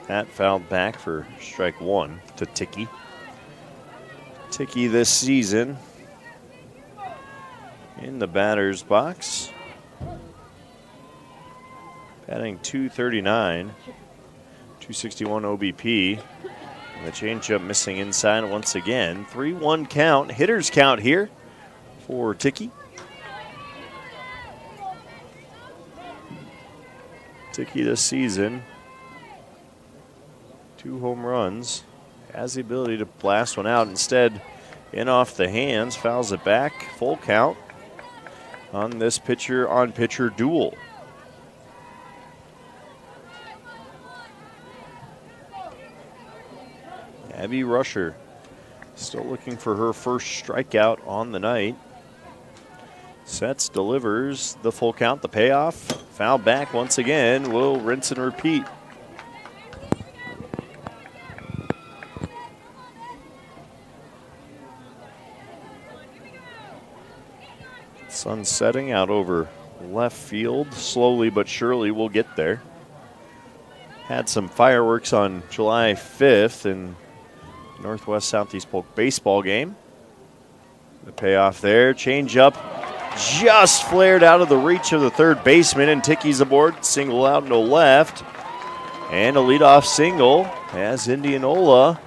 Speaker 1: That fouled back for strike 1 to Ticky. Ticky this season in the batter's box. batting .239, 261 OBP. And the changeup missing inside once again. 3-1 count, hitters count here for Tiki. Tiki this season, 2 home runs. Has the ability to blast one out. Instead, in off the hands, fouls it back. Full count on this pitcher-on-pitcher duel. Abby Rusher still looking for her first strikeout on the night. Sets, delivers the full count, the payoff. Foul back once again. We'll rinse and repeat. Sun setting out over left field. Slowly but surely we'll get there. Had some fireworks on July 5th in Northwest Southeast Polk baseball game. The payoff there. Change up. Just flared out of the reach of the third baseman, and Tiki's aboard. Single out, no left. And a leadoff single as Indianola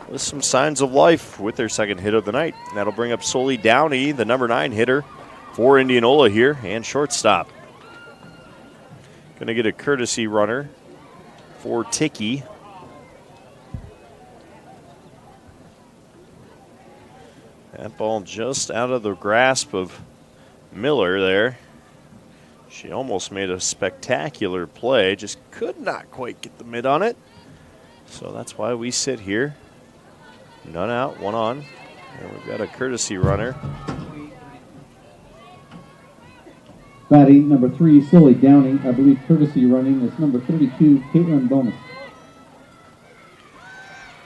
Speaker 1: with some signs of life with their second hit of the night. And that'll bring up Soli Downey, the number 9 hitter for Indianola here, and shortstop. Going to get a courtesy runner for Tiki. That ball just out of the grasp of Miller there. She almost made a spectacular play, just could not quite get the mid on it. So that's why we sit here. None out, 1 on. And we've got a courtesy runner.
Speaker 9: Batting number 3, Soli Downey. I believe courtesy running is number 32, Caitlin Bowman.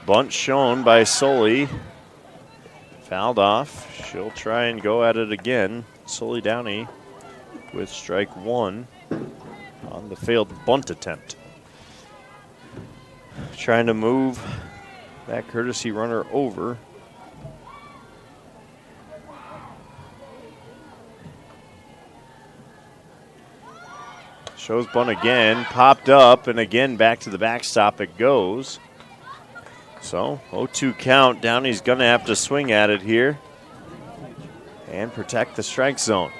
Speaker 1: Bunt shown by Soli. Fouled off. She'll try and go at it again. Soli Downey with strike 1 on the failed bunt attempt. Trying to move that courtesy runner over. Shows bunt again, popped up, and again back to the backstop it goes. So 0-2 count. Downey's going to have to swing at it here and protect the strike zone.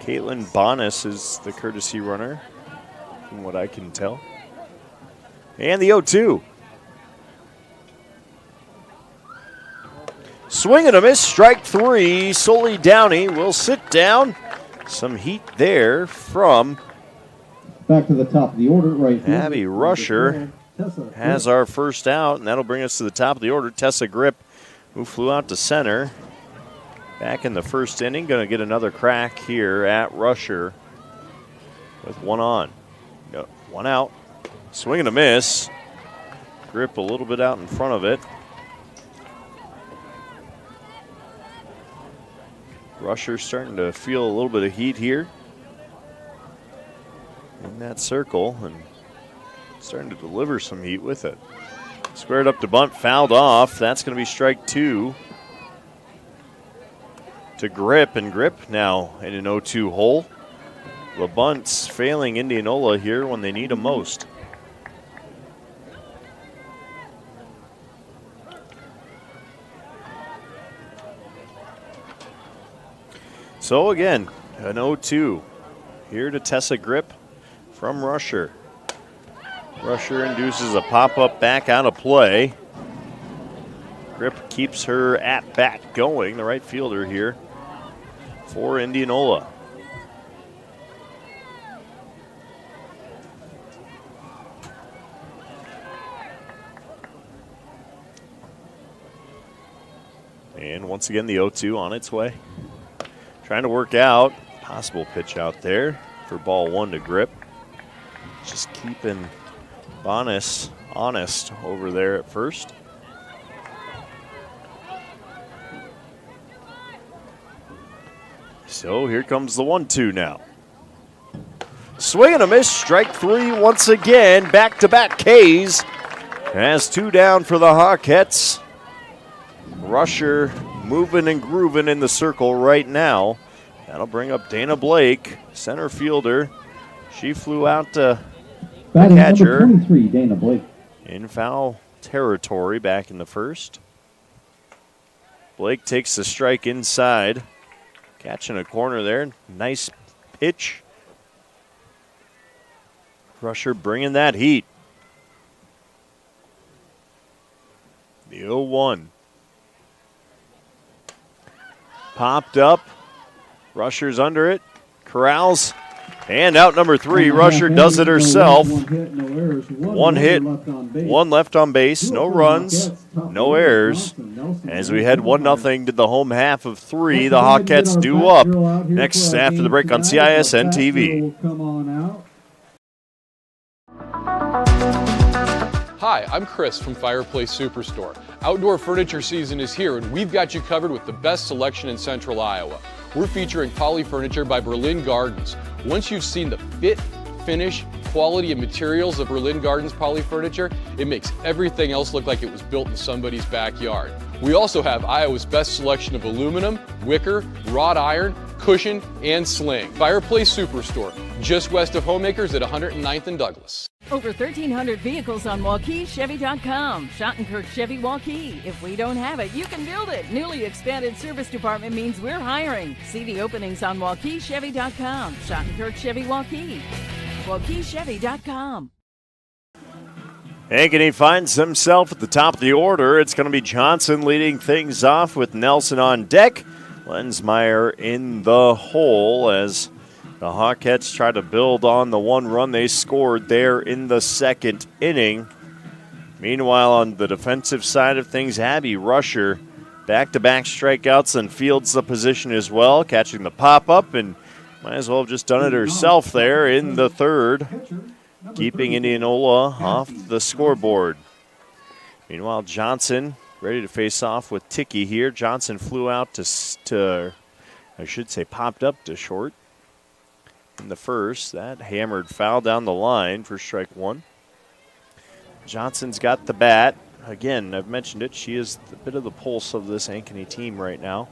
Speaker 1: Caitlin Bonas is the courtesy runner, from what I can tell. And the 0-2. Swing and a miss, strike 3. Soli Downey will sit down. Some heat there from
Speaker 9: back to the top of the order, right here.
Speaker 1: Abby Rusher has our first out, and that'll bring us to the top of the order. Tessa Grip, who flew out to center back in the first inning, going to get another crack here at Rusher with 1 on. 1 out. Swing and a miss. Grip a little bit out in front of it. Rusher starting to feel a little bit of heat here in that circle and starting to deliver some heat with it. Squared up to bunt, fouled off. That's going to be strike 2 to Grip, and Grip now in an 0-2 hole. The bunt's failing Indianola here when they need them most. So again, an 0-2 here to Tessa Grip from Rusher. Rusher induces a pop-up back out of play. Grip keeps her at-bat going, the right fielder here for Indianola. And once again, the 0-2 on its way. Trying to work out. Possible pitch out there for ball 1 to Grip. Just keeping Bonas honest over there at first. So here comes the 1-2 now. Swing and a miss, strike 3 once again. Back-to-back Ks. Has 2 down for the Hawkettes. Rusher moving and grooving in the circle right now That'll bring up Dana Blake, center fielder. She flew out to
Speaker 9: Batting
Speaker 1: catcher.
Speaker 9: number 23, Dana Blake.
Speaker 1: In foul territory back in the first. Blake takes the strike inside. Catching a corner there. Nice pitch. Rusher bringing that heat. The 0-1. Popped up. Rusher's under it. Corrals. And out number 3. Rusher does it herself. One hit, one left on base. No runs, no errors. As we head 1-0 to the home half of 3, the Hawkettes due up. Next after the break on CISN TV.
Speaker 3: Hi, I'm Chris from Fireplace Superstore. Outdoor furniture season is here, and we've got you covered with the best selection in Central Iowa. We're featuring Poly Furniture by Berlin Gardens. Once you've seen the fit, finish, quality, and materials of Berlin Gardens Poly Furniture, it makes everything else look like it was built in somebody's backyard. We also have Iowa's best selection of aluminum, wicker, wrought iron, cushion, and sling. Fireplace Superstore, just west of Homemakers at 109th and Douglas.
Speaker 10: Over 1,300 vehicles on WauKeeChevy.com. Schottenkirk Chevy Waukee. If we don't have it, you can build it. Newly expanded service department means we're hiring. See the openings on WauKeeChevy.com. Schottenkirk Chevy Waukee. WauKeeChevy.com.
Speaker 1: Ankeny finds himself at the top of the order. It's going to be Johnson leading things off with Nelson on deck. Lensmeyer in the hole as the Hawkettes try to build on the one run they scored there in the second inning. Meanwhile, on the defensive side of things, Abby Rusher, back-to-back strikeouts and fields the position as well, catching the pop-up, and might as well have just done it herself there in the third, keeping Indianola off the scoreboard. Meanwhile, Johnson ready to face off with Ticky here. Johnson flew out popped up to short in the first. That hammered foul down the line for strike one. Johnson's got the bat. Again, I've mentioned it. She is a bit of the pulse of this Ankeny team right now.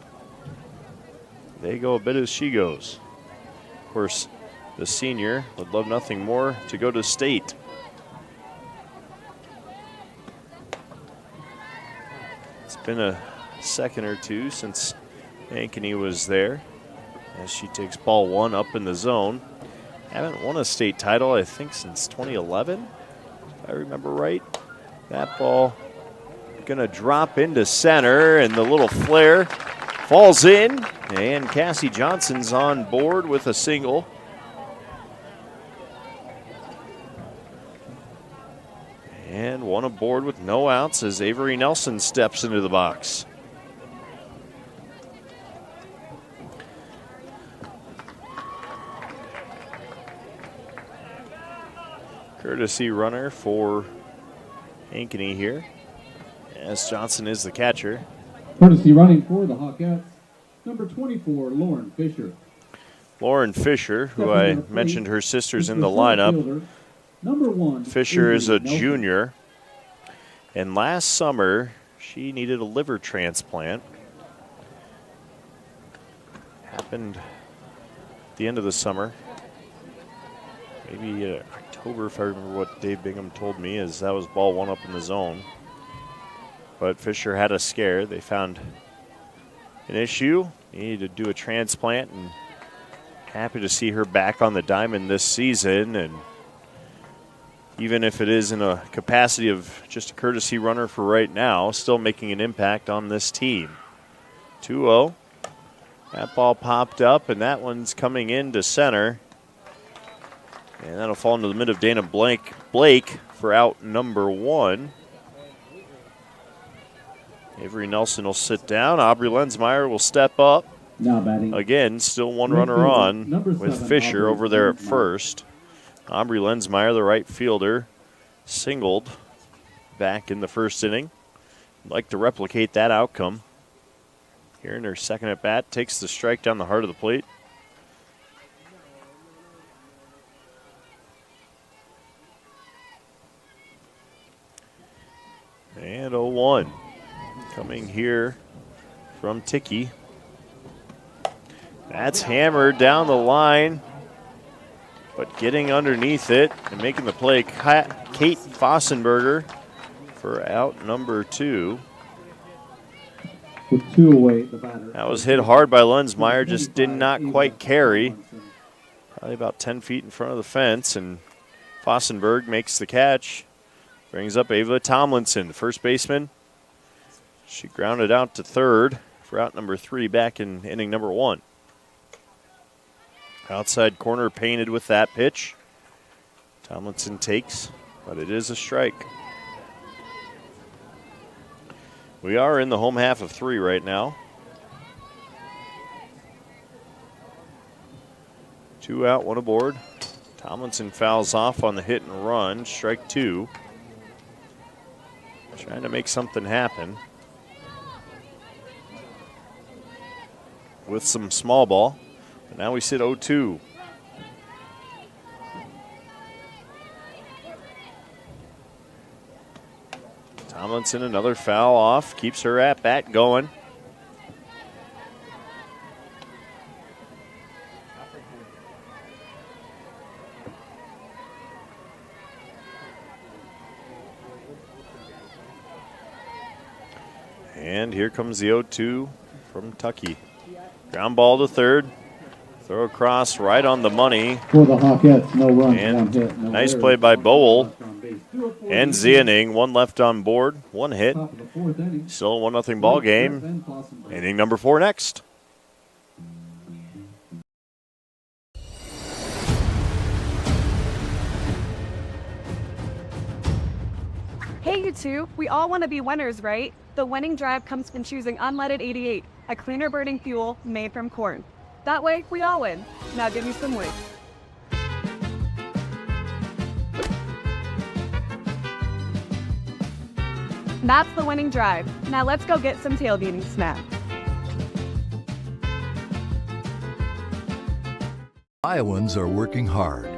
Speaker 1: They go a bit as she goes. Of course, the senior would love nothing more to go to state. It's been a second or two since Ankeny was there as she takes ball one up in the zone. Haven't won a state title, I think, since 2011, if I remember right. That ball going to drop into center, and the little flare falls in, and Cassie Johnson's on board with a single. And one aboard with no outs as Avery Nelson steps into the box. Courtesy runner for Ankeny here, as Johnson is the catcher.
Speaker 9: Courtesy running for the Hawkettes, number 24, Lauren Fisher.
Speaker 1: Lauren Fisher, who I mentioned her sister's in the lineup.
Speaker 9: Number 1.
Speaker 1: Fisher is a junior, and last summer she needed a liver transplant. Happened at the end of the summer. Maybe October, if I remember what Dave Bingham told me, is that was ball one up in the zone. But Fisher had a scare. They found an issue. He needed to do a transplant, and happy to see her back on the diamond this season. And even if it is in a capacity of just a courtesy runner for right now, still making an impact on this team. 2-0. That ball popped up, and that one's coming into center. And that'll fall into the mid of Dana Blake for out number 1. Avery Nelson will sit down. Aubrey Lensmeyer will step up.
Speaker 9: Now batting.
Speaker 1: Again, still one runner on with Fisher over there at first. Aubrey Lensmeyer, the right fielder, singled back in the first inning. I'd like to replicate that outcome. Here in her second at bat, takes the strike down the heart of the plate. And 0-1 coming here from Ticky. That's hammered down the line, but getting underneath it and making the play, Kate Fossenberger for out number 2.
Speaker 9: With 2 away, the batter.
Speaker 1: That was hit hard by Lensmeyer, just did not quite carry. Probably about 10 feet in front of the fence, and Fossenberg makes the catch. Brings up Ava Tomlinson, the first baseman. She grounded out to third for out number 3 back in inning number 1. Outside corner painted with that pitch. Tomlinson takes, but it is a strike. We are in the home half of 3 right now. 2 out, 1 aboard. Tomlinson fouls off on the hit and run, strike 2. Trying to make something happen with some small ball. But now we sit 0-2. Tomlinson, another foul off, keeps her at bat going. And here comes the 0-2 from Tucky. Ground ball to third. Throw across right on the money.
Speaker 9: For the Hawkettes, no runs,
Speaker 1: and
Speaker 9: 1 hit. No
Speaker 1: nice
Speaker 9: errors.
Speaker 1: play by Bowl. Ends the inning. 1 left on board, 1 hit.
Speaker 9: Top of the 4th inning.
Speaker 1: Still a 1-0 ball game. Inning number 4 next.
Speaker 2: Hey, you two, we all want to be winners, right? The winning drive comes from choosing unleaded 88, a cleaner burning fuel made from corn. That way, we all win. Now give me some weight. That's the winning drive. Now let's go get some tailgating snacks.
Speaker 6: Iowans are working hard,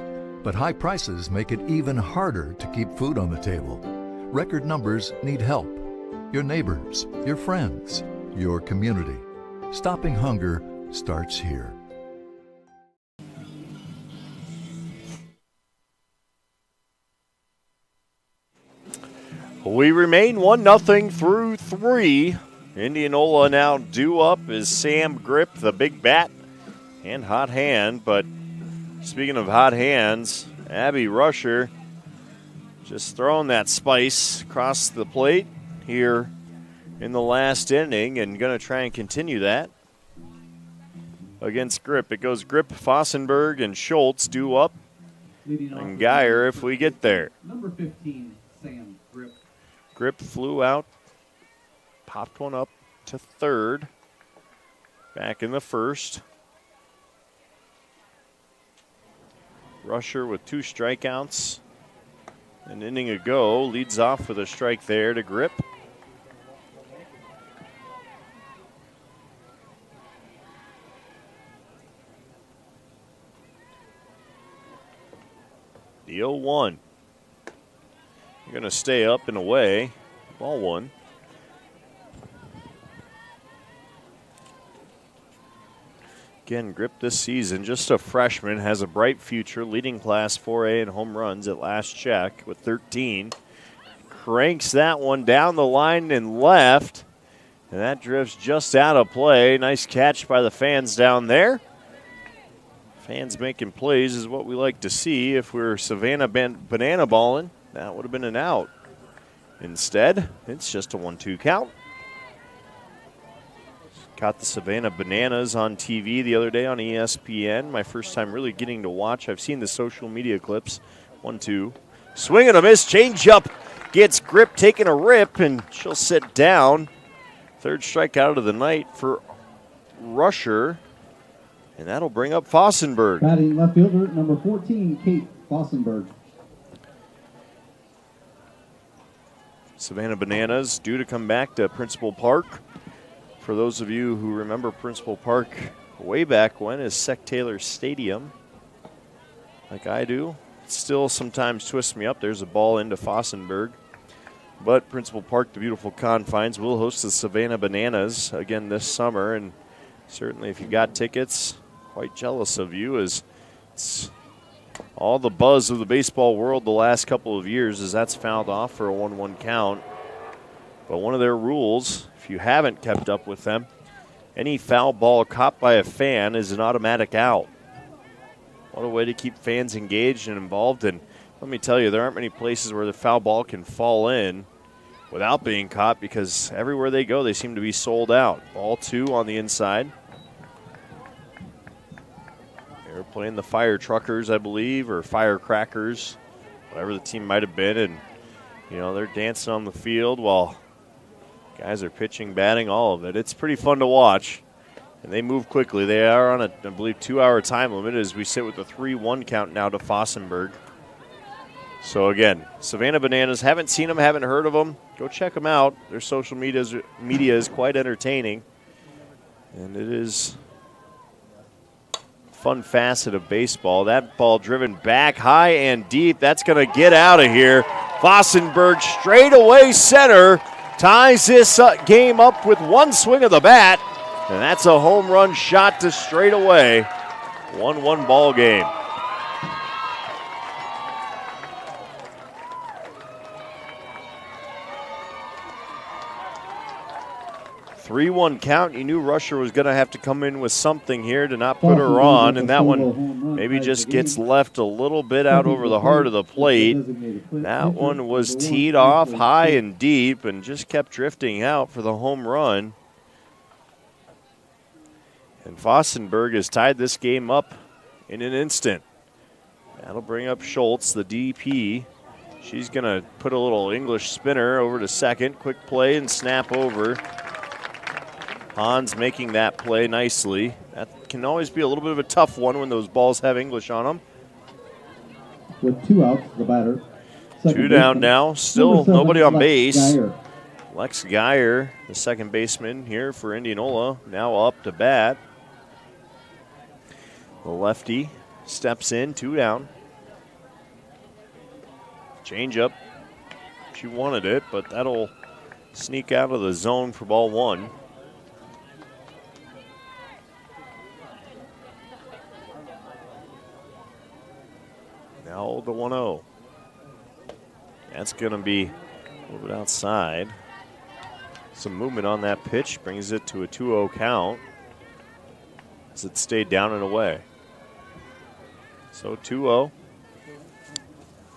Speaker 6: but high prices make it even harder to keep food on the table. Record numbers need help. Your neighbors, your friends, your community. Stopping hunger starts here.
Speaker 1: We remain 1-0 through 3. Indianola now due up is Sam Grip, the big bat, and hot hand. But speaking of hot hands, Abby Rusher just throwing that spice across the plate here in the last inning and going to try and continue that against Grip. It goes Grip, Fossenberg, and Schultz due up, and Geyer if we get there.
Speaker 9: Number 15, Sam Grip.
Speaker 1: Grip flew out, popped one up to third, back in the first. Rusher with 2 strikeouts an inning ago leads off with a strike there to Grip. The 0-1. You're going to stay up and away. Ball 1. Again, Grip this season, just a freshman, has a bright future, leading Class 4A in home runs at last check with 13. Cranks that one down the line and left, and that drifts just out of play. Nice catch by the fans down there. Fans making plays is what we like to see. If we're Savannah banana balling, that would have been an out. Instead, it's just a 1-2 count. Caught the Savannah Bananas on TV the other day on ESPN. My first time really getting to watch. I've seen the social media clips. 1-2. Swing and a miss. Change-up. Gets Grip taking a rip, and she'll sit down. Third strikeout of the night for Rusher. And that'll bring up Fossenberg.
Speaker 9: Batting left fielder, number 14, Kate Fossenberg.
Speaker 1: Savannah Bananas due to come back to Principal Park. For those of you who remember Principal Park way back when as Sec Taylor Stadium, like I do, it still sometimes twists me up. There's a ball into Fossenberg. But Principal Park, the beautiful confines, will host the Savannah Bananas again this summer. And certainly if you got tickets, quite jealous of you, as it's all the buzz of the baseball world the last couple of years is that's fouled off for a 1-1 count. But one of their rules, if you haven't kept up with them, any foul ball caught by a fan is an automatic out. What a way to keep fans engaged and involved. And let me tell you, there aren't many places where the foul ball can fall in without being caught, because everywhere they go, they seem to be sold out. Ball 2 on the inside. They're playing the Fire Truckers, I believe, or Firecrackers, whatever the team might have been. And, you know, they're dancing on the field while guys are pitching, batting, all of it. It's pretty fun to watch, and they move quickly. They are on a, I believe, 2-hour time limit as we sit with a 3-1 count now to Fossenberg. So, again, Savannah Bananas, haven't seen them, haven't heard of them. Go check them out. Their social media is quite entertaining, and it is a fun facet of baseball. That ball driven back high and deep. That's going to get out of here. Fossenberg straight away center. Ties this game up with one swing of the bat, and that's a home run shot to straight away. 1-1 ball game. Three-1 count. You knew Rusher was going to have to come in with something here to not put her on, and that one maybe just gets left a little bit out over the heart of the plate. That one was teed off high and deep and just kept drifting out for the home run. And Fossenberg has tied this game up in an instant. That'll bring up Schultz, the DP. She's going to put a little English spinner over to second. Quick play and snap over. Hans making that play nicely. That can always be a little bit of a tough one when those balls have English on them.
Speaker 9: With 2 outs, the batter.
Speaker 1: Two down now. Still nobody on base. Lex Geyer, the second baseman here for Indianola, now up to bat. The lefty steps in, 2 down. Change up. She wanted it, but that'll sneak out of the zone for ball 1. Now the 1-0. That's going to be a little bit outside. Some movement on that pitch brings it to a 2-0 count as it stayed down and away. So 2-0.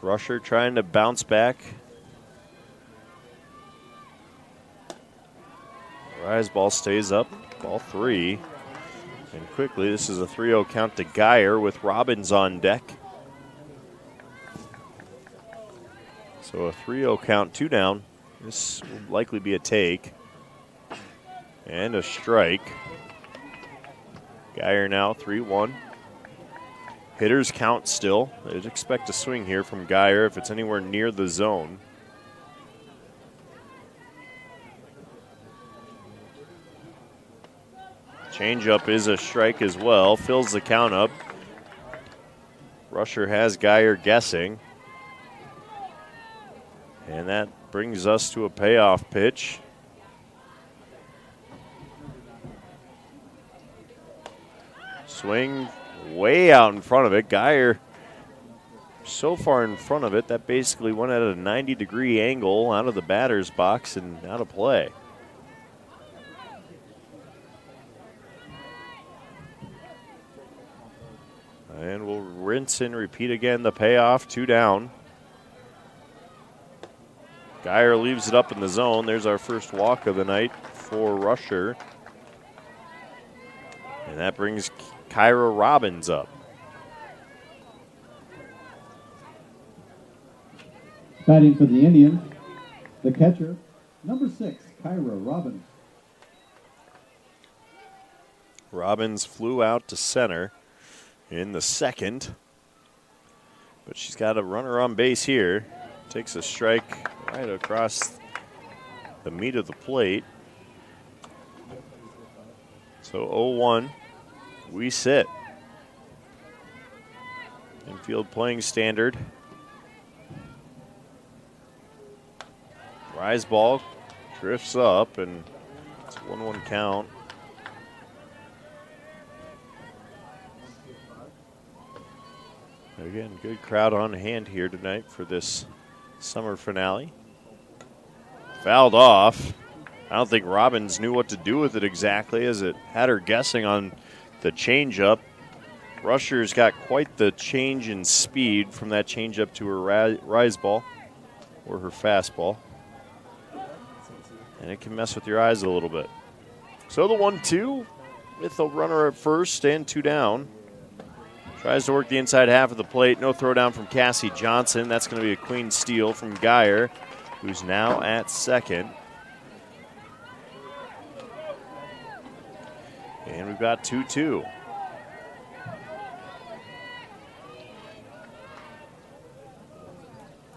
Speaker 1: Rusher trying to bounce back. Rise ball stays up. Ball 3. And quickly, this is a 3-0 count to Geyer with Robbins on deck. So a 3-0 count, 2 down. This will likely be a take. And a strike. Geyer now 3-1. Hitters count still. I'd expect a swing here from Geyer if it's anywhere near the zone. Changeup is a strike as well. Fills the count up. Rusher has Geyer guessing. And that brings us to a payoff pitch. Swing way out in front of it. Geyer so far in front of it, that basically went at a 90-degree angle out of the batter's box and out of play. And we'll rinse and repeat again the payoff, 2 down. Geyer leaves it up in the zone. There's our first walk of the night for Rusher. And that brings Kyra Robbins up.
Speaker 9: Batting for the Indians, the catcher, number 6, Kyra Robbins.
Speaker 1: Robbins flew out to center in the second. But she's got a runner on base here. Takes a strike right across the meat of the plate. So 0-1, we sit. Infield playing standard. Rise ball drifts up, and it's a 1-1 count. Again, good crowd on hand here tonight for this summer finale. Fouled off. I don't think Robbins knew what to do with it exactly, as it had her guessing on the changeup. Rusher's got quite the change in speed from that changeup to her rise ball or her fastball. And it can mess with your eyes a little bit. So the 1-2 with a runner at first and 2 down. Tries to work the inside half of the plate. No throw down from Cassie Johnson. That's going to be a clean steal from Geyer, who's now at second. And we've got 2-2.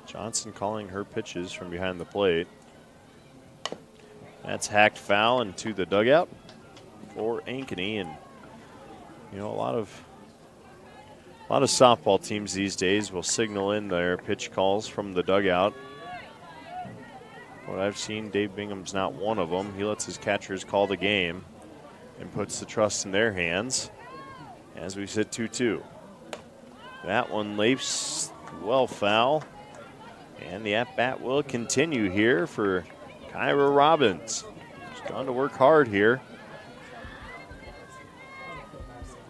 Speaker 1: Johnson calling her pitches from behind the plate. That's hacked foul into the dugout for Ankeny. And, you know, a lot of softball teams these days will signal in their pitch calls from the dugout. What I've seen, Dave Bingham's not one of them. He lets his catchers call the game and puts the trust in their hands as we sit 2-2. That one leaps well foul. And the at-bat will continue here for Kyra Robbins. She's gone to work hard here.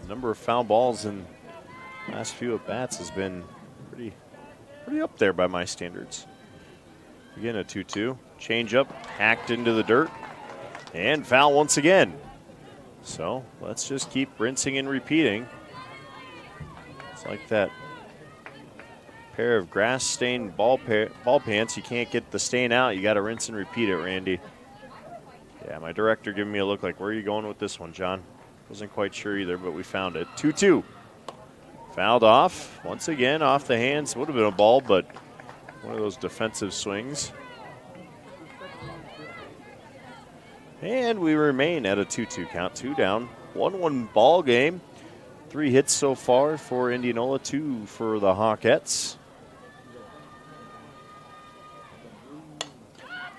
Speaker 1: The number of foul balls in the last few at-bats has been pretty up there by my standards. Again, a 2-2. Change-up, hacked into the dirt, and foul once again. So let's just keep rinsing and repeating. It's like that pair of grass-stained ball pants. You can't get the stain out. You got to rinse and repeat it, Randy. Yeah, my director giving me a look like, where are you going with this one, John? Wasn't quite sure either, but we found it. 2-2. Fouled off. Once again, off the hands. Would have been a ball, but one of those defensive swings. And we remain at a 2-2 count. 2 down. 1-1 ball game. 3 hits so far for Indianola, 2 for the Hawkettes.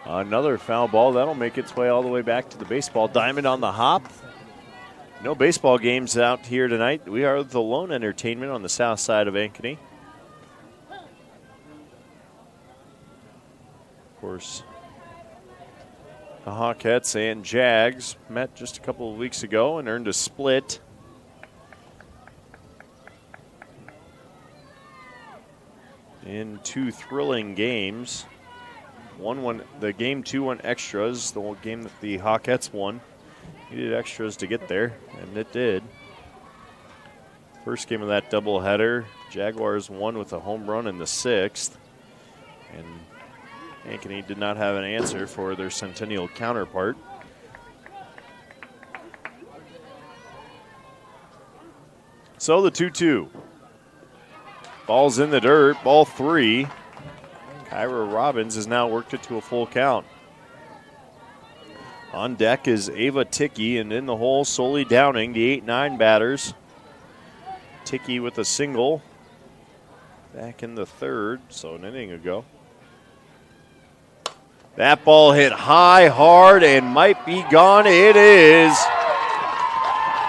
Speaker 1: Another foul ball. That'll make its way all the way back to the baseball diamond on the hop. No baseball games out here tonight. We are the lone entertainment on the south side of Ankeny. Of course, the Hawkettes and Jags met just a couple of weeks ago and earned a split. In 2 thrilling games. The game 2 went extras. The game that the Hawkettes won needed extras to get there, and it did. First game of that doubleheader, Jaguars won with a home run in the 6th, and Ankeny did not have an answer for their Centennial counterpart. So the 2-2. Ball's in the dirt, ball 3. Kyra Robbins has now worked it to a full count. On deck is Ava Ticky, and in the hole, Sully Downing, the 8-9 batters. Ticky with a single back in the 3rd, so an inning ago. That ball hit high, hard, and might be gone. It is.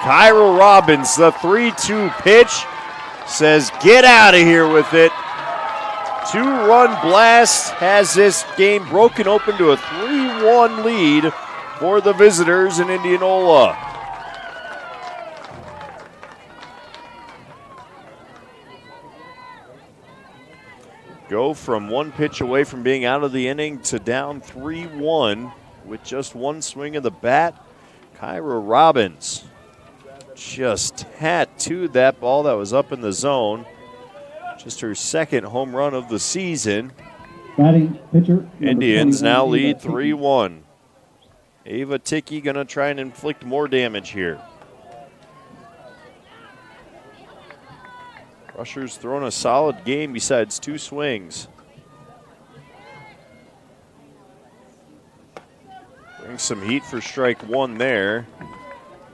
Speaker 1: Kyra Robbins, the 3-2 pitch, says get out of here with it. 2-run blast has this game broken open to a 3-1 lead for the visitors in Indianola. Go from 1 pitch away from being out of the inning to down 3-1 with just 1 swing of the bat. Kyra Robbins just tattooed that ball that was up in the zone. Just her 2nd home run of the season.
Speaker 9: Batting pitcher.
Speaker 1: Indians now lead 3-1. Ava Ticky going to try and inflict more damage here. Rusher's thrown a solid game besides 2 swings. Brings some heat for strike 1 there. You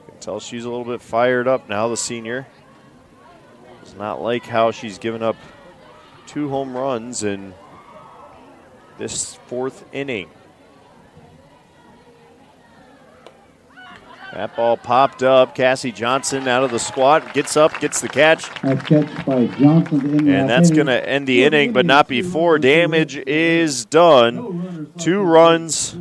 Speaker 1: can tell she's a little bit fired up now, the senior. Does not like how she's given up 2 home runs in this 4th inning. That ball popped up. Cassie Johnson out of the squat, gets up, gets the catch.
Speaker 9: Nice catch by Johnson to end
Speaker 1: And that's going to end the inning, but not before damage is done. 3 runs,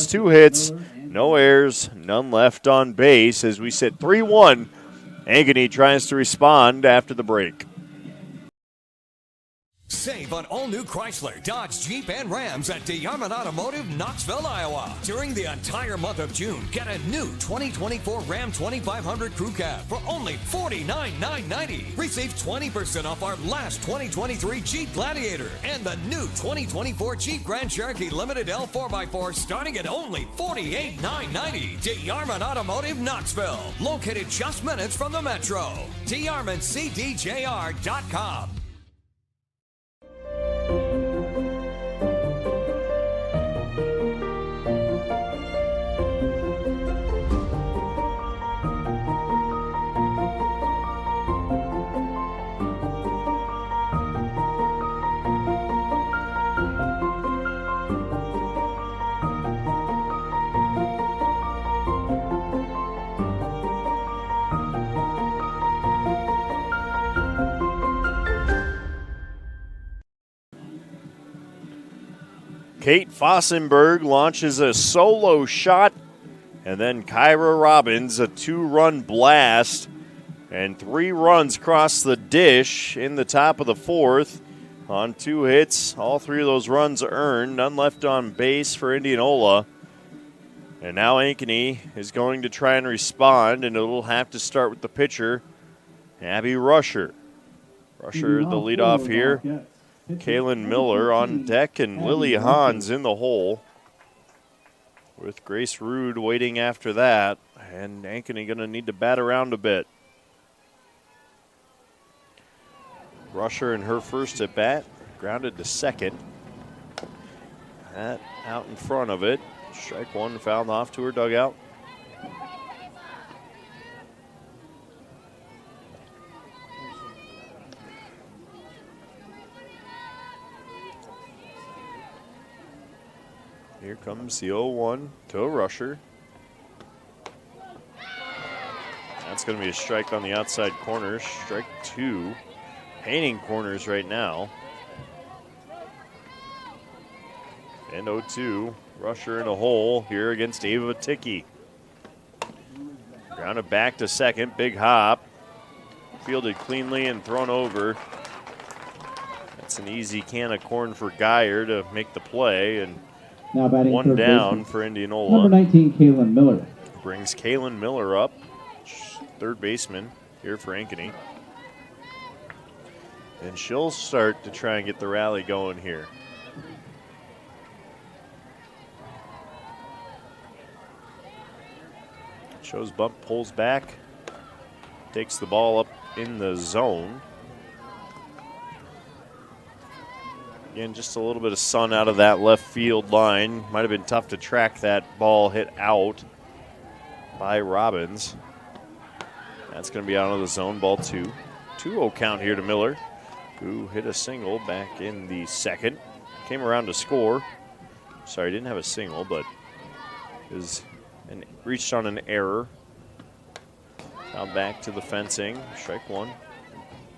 Speaker 1: 2 hits, no errors, none left on base as we sit 3-1. Ankeny tries to respond after the break.
Speaker 4: Save on all new Chrysler, Dodge, Jeep, and Rams at DeYarmond Automotive, Knoxville, Iowa. During the entire month of June, get a new 2024 Ram 2500 Crew Cab for only $49,990. Receive 20% off our last 2023 Jeep Gladiator and the new 2024 Jeep Grand Cherokee Limited L4x4 starting at only $48,990. DeYarmond Automotive, Knoxville. Located just minutes from the Metro. DeYarmondCDJR.com.
Speaker 1: Kate Fossenberg launches a solo shot, and then Kyra Robbins a 2-run blast, and 3 runs cross the dish in the top of the 4th on 2 hits. All 3 of those runs earned, none left on base for Indianola. And now Ankeny is going to try and respond, and it'll have to start with the pitcher, Abby Rusher. Rusher, the leadoff here. Kaylin Miller on deck and Lily Hans in the hole, with Grace Rude waiting after that, and Ankeny going to need to bat around a bit. Rusher in her first at bat, grounded to second. That out in front of it. Strike 1, fouled off to her dugout. Here comes the 0-1 to Rusher. That's going to be a strike on the outside corner. Strike 2. Painting corners right now. And 0-2. Rusher in a hole here against Ava Ticky. Grounded back to second. Big hop. Fielded cleanly and thrown over. That's an easy can of corn for Geyer to make the play. And
Speaker 9: now batting
Speaker 1: 1 down
Speaker 9: baseman
Speaker 1: for Indianola.
Speaker 9: Number 19, Kaylin Miller.
Speaker 1: Brings Kaylin Miller up, third baseman here for Ankeny. And she'll start to try and get the rally going here. Shows bump, pulls back, takes the ball up in the zone. Again, just a little bit of sun out of that left field line. Might have been tough to track that ball hit out by Robbins. That's going to be out of the zone, ball 2. 2-0 count here to Miller, who hit a single back in the second. Came around to score. Sorry, didn't have a single, but reached on an error. Now back to the fencing. Strike 1. A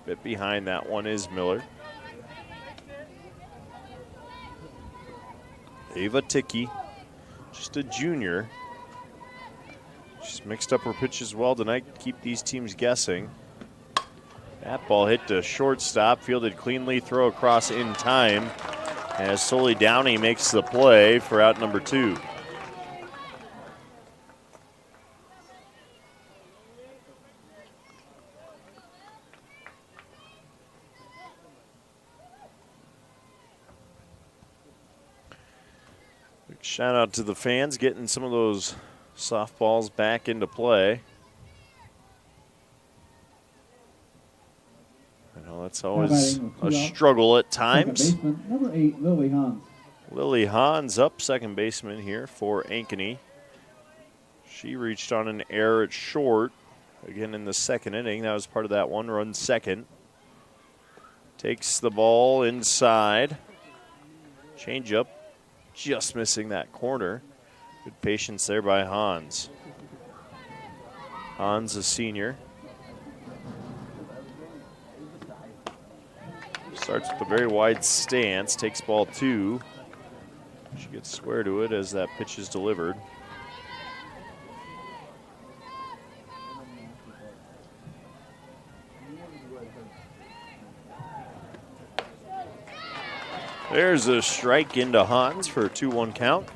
Speaker 1: bit behind that one is Miller. Ava Ticky, just a junior. She's mixed up her pitches well tonight, keep these teams guessing. That ball hit to shortstop, fielded cleanly, throw across in time, as Sully Downey makes the play for out number 2. Shout out to the fans getting some of those softballs back into play. I know that's always a struggle at times.
Speaker 9: Number 8, Lily Hans.
Speaker 1: Lily Hans up, second baseman here for Ankeny. She reached on an error at short again in the second inning. That was part of that 1-run second. Takes the ball inside. Change up. Just missing that corner. Good patience there by Hans. Hans, a senior. Starts with a very wide stance, takes ball 2. She gets square to it as that pitch is delivered. There's a strike into Hans for a 2-1 count.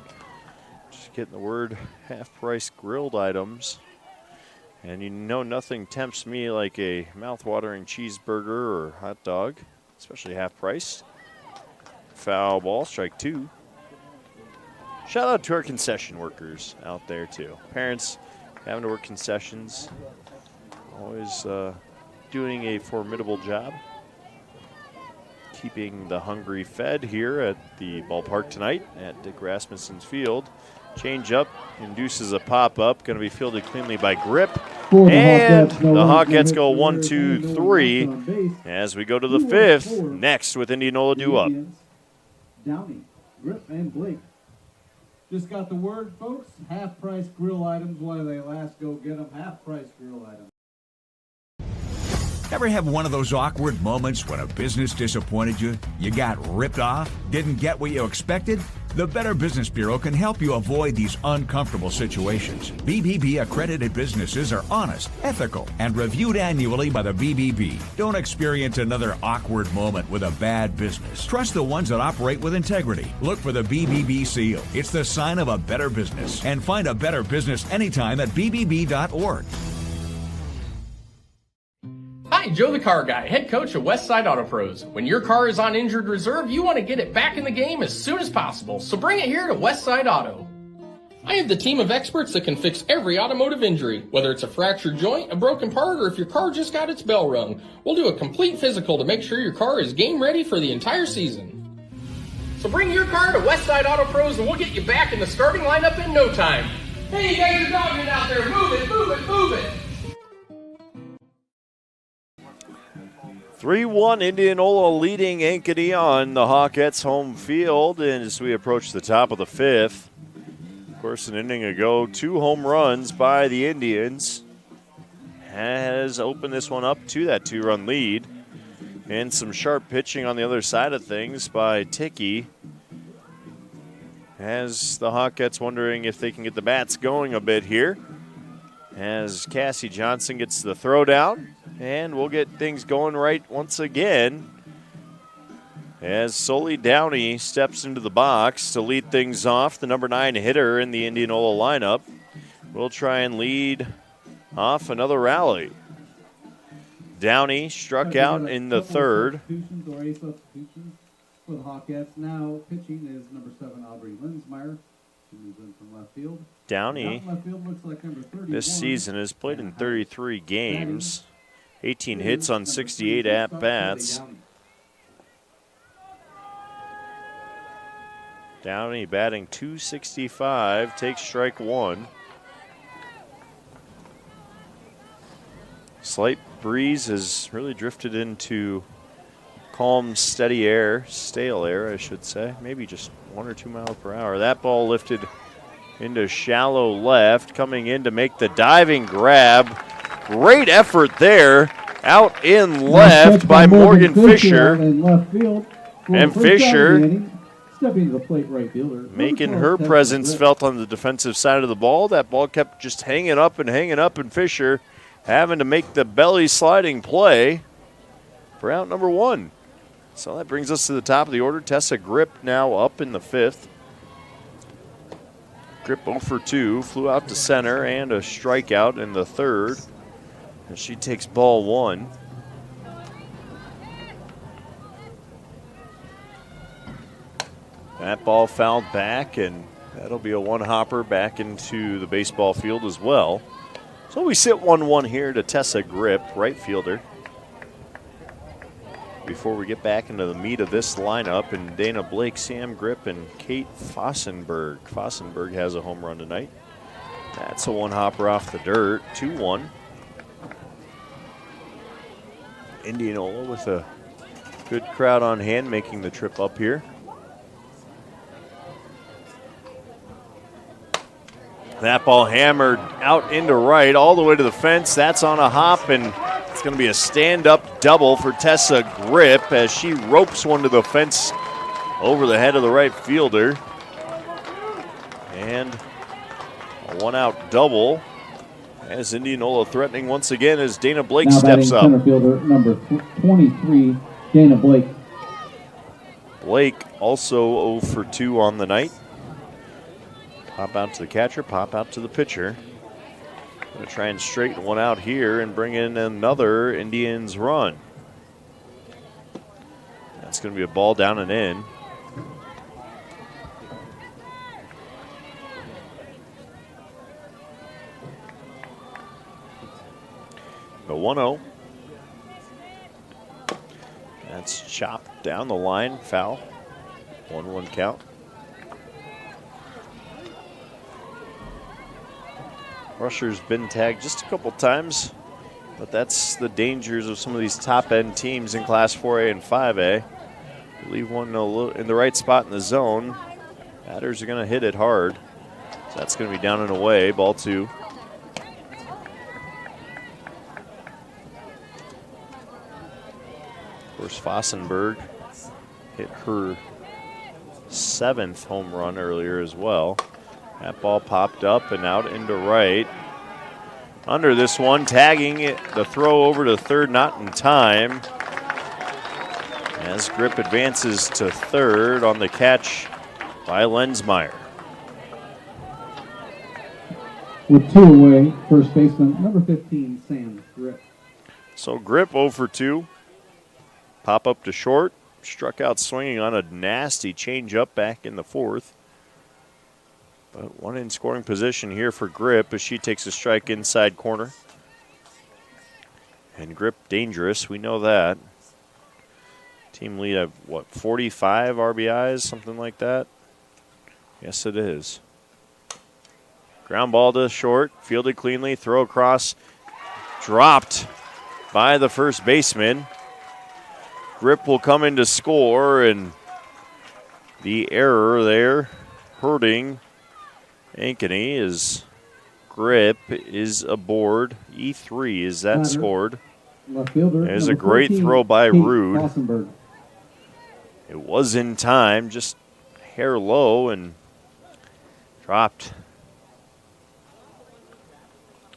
Speaker 1: Just getting the word half-price grilled items. And you know nothing tempts me like a mouth-watering cheeseburger or hot dog, especially half-priced. Foul ball, strike 2. Shout out to our concession workers out there too. Parents having to work concessions, always doing a formidable job. Keeping the hungry fed here at the ballpark tonight at Dick Rasmussen's field. Change up induces a pop-up, going to be fielded cleanly by Grip. And the Hawkettes go 1, 2, 3 as we go to the 5th. Next with Indianola due up.
Speaker 9: Downey, Grip, and Blake. Just got the word, folks. Half-price grill items while they last. Go get them. Half-price grill items.
Speaker 8: Ever have one of those awkward moments when a business disappointed you? You got ripped off? Didn't get what you expected? The Better Business Bureau can help you avoid these uncomfortable situations. BBB accredited businesses are honest, ethical, and reviewed annually by the BBB. Don't experience another awkward moment with a bad business. Trust the ones that operate with integrity. Look for the BBB seal. It's the sign of a better business. And find a better business anytime at bbb.org.
Speaker 7: Hi, Joe the Car Guy, head coach of Westside Auto Pros. When your car is on injured reserve, you want to get it back in the game as soon as possible, so bring it here to Westside Auto. I have the team of experts that can fix every automotive injury, whether it's a fractured joint, a broken part, or if your car just got its bell rung. We'll do a complete physical to make sure your car is game ready for the entire season. So bring your car to Westside Auto Pros and we'll get you back in the starting lineup in no time. Hey, you guys are dogging out there, move it, move it, move it!
Speaker 1: 3-1 Indianola leading Ankeny on the Hawkettes home field. And as we approach the top of the 5th, of course, an inning ago, 2 home runs by the Indians has opened this one up to that 2-run lead. And some sharp pitching on the other side of things by Ticky. As the Hawkettes wondering if they can get the bats going a bit here. As Cassie Johnson gets the throw down. And we'll get things going right once again as Sully Downey steps into the box to lead things off. The number 9 hitter in the Indianola lineup will try and lead off another rally. Downey struck out in the 3rd.
Speaker 9: For the Hawkettes now, pitching is number 7 Aubrey Linsmeyer. She moves in from left field.
Speaker 1: Downey
Speaker 9: left field looks like number 31.
Speaker 1: This season has played in 33 games. 18 hits on 68 at-bats. Downey batting .265, takes strike 1. Slight breeze has really drifted into calm, steady air, stale air, I should say. Maybe just 1 or 2 miles per hour. That ball lifted into shallow left, coming in to make the diving grab. Great effort there, out in left by Morgan Fisher. And Fisher making her presence felt on the defensive side of the ball. That ball kept just hanging up, and Fisher having to make the belly sliding play for out number 1. So that brings us to the top of the order. Tessa Grip now up in the 5th. Grip 0 for 2, flew out to center and a strikeout in the 3rd. And she takes ball 1. That ball fouled back, and that'll be a one-hopper back into the baseball field as well. So we sit 1-1 here to Tessa Grip, right fielder. Before we get back into the meat of this lineup, and Dana Blake, Sam Grip, and Kate Fossenberg. Fossenberg has a home run tonight. That's a one-hopper off the dirt, 2-1. Indianola with a good crowd on hand making the trip up here. That ball hammered out into right, all the way to the fence. That's on a hop, and it's going to be a stand-up double for Tessa Grip as she ropes one to the fence over the head of the right fielder. And a one-out double as Indianola threatening once again as Dana Blake
Speaker 9: now
Speaker 1: steps up.
Speaker 9: Center fielder number 23, Dana Blake.
Speaker 1: Blake also 0 for 2 on the night. Pop out to the catcher, pop out to the pitcher. Going to try and straighten one out here and bring in another Indians run. That's going to be a ball down and in. The 1-0. That's chopped down the line, foul. 1-1 count. Rusher's been tagged just a couple times, but that's the dangers of some of these top-end teams in Class 4A and 5A. You leave one in the right spot in the zone, batters are going to hit it hard. So that's going to be down and away, ball 2. Of course, Fossenberg hit her 7th home run earlier as well. That ball popped up and out into right. Under this one, tagging it, the throw over to third, not in time. As Grip advances to third on the catch by Lensmeyer.
Speaker 9: With 2 away, first baseman number 15, Sam Grip.
Speaker 1: So Grip 0 for 2. Pop up to short. Struck out swinging on a nasty changeup back in the 4th. But one in scoring position here for Grip as she takes a strike inside corner. And Grip dangerous, we know that. Team lead of, 45 RBIs, something like that? Yes, it is. Ground ball to short, fielded cleanly, throw across, dropped by the first baseman. Grip will come in to score, and the error there hurting Ankeny is Grip is aboard. E3 is that scored.
Speaker 9: Left fielder,
Speaker 1: there's a great
Speaker 9: 14,
Speaker 1: throw by
Speaker 9: Kate
Speaker 1: Rude.
Speaker 9: Fossenberg.
Speaker 1: It was in time, just hair low and dropped.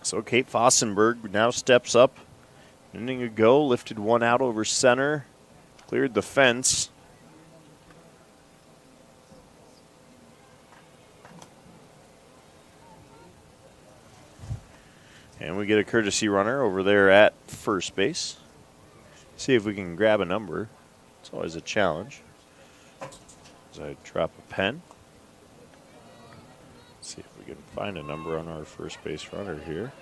Speaker 1: So Kate Fossenberg now steps up. An inning ago, lifted one out over center, cleared the fence. And we get a courtesy runner over there at first base. See if we can grab a number. It's always a challenge. As I drop a pen. See if we can find a number on our first base runner here.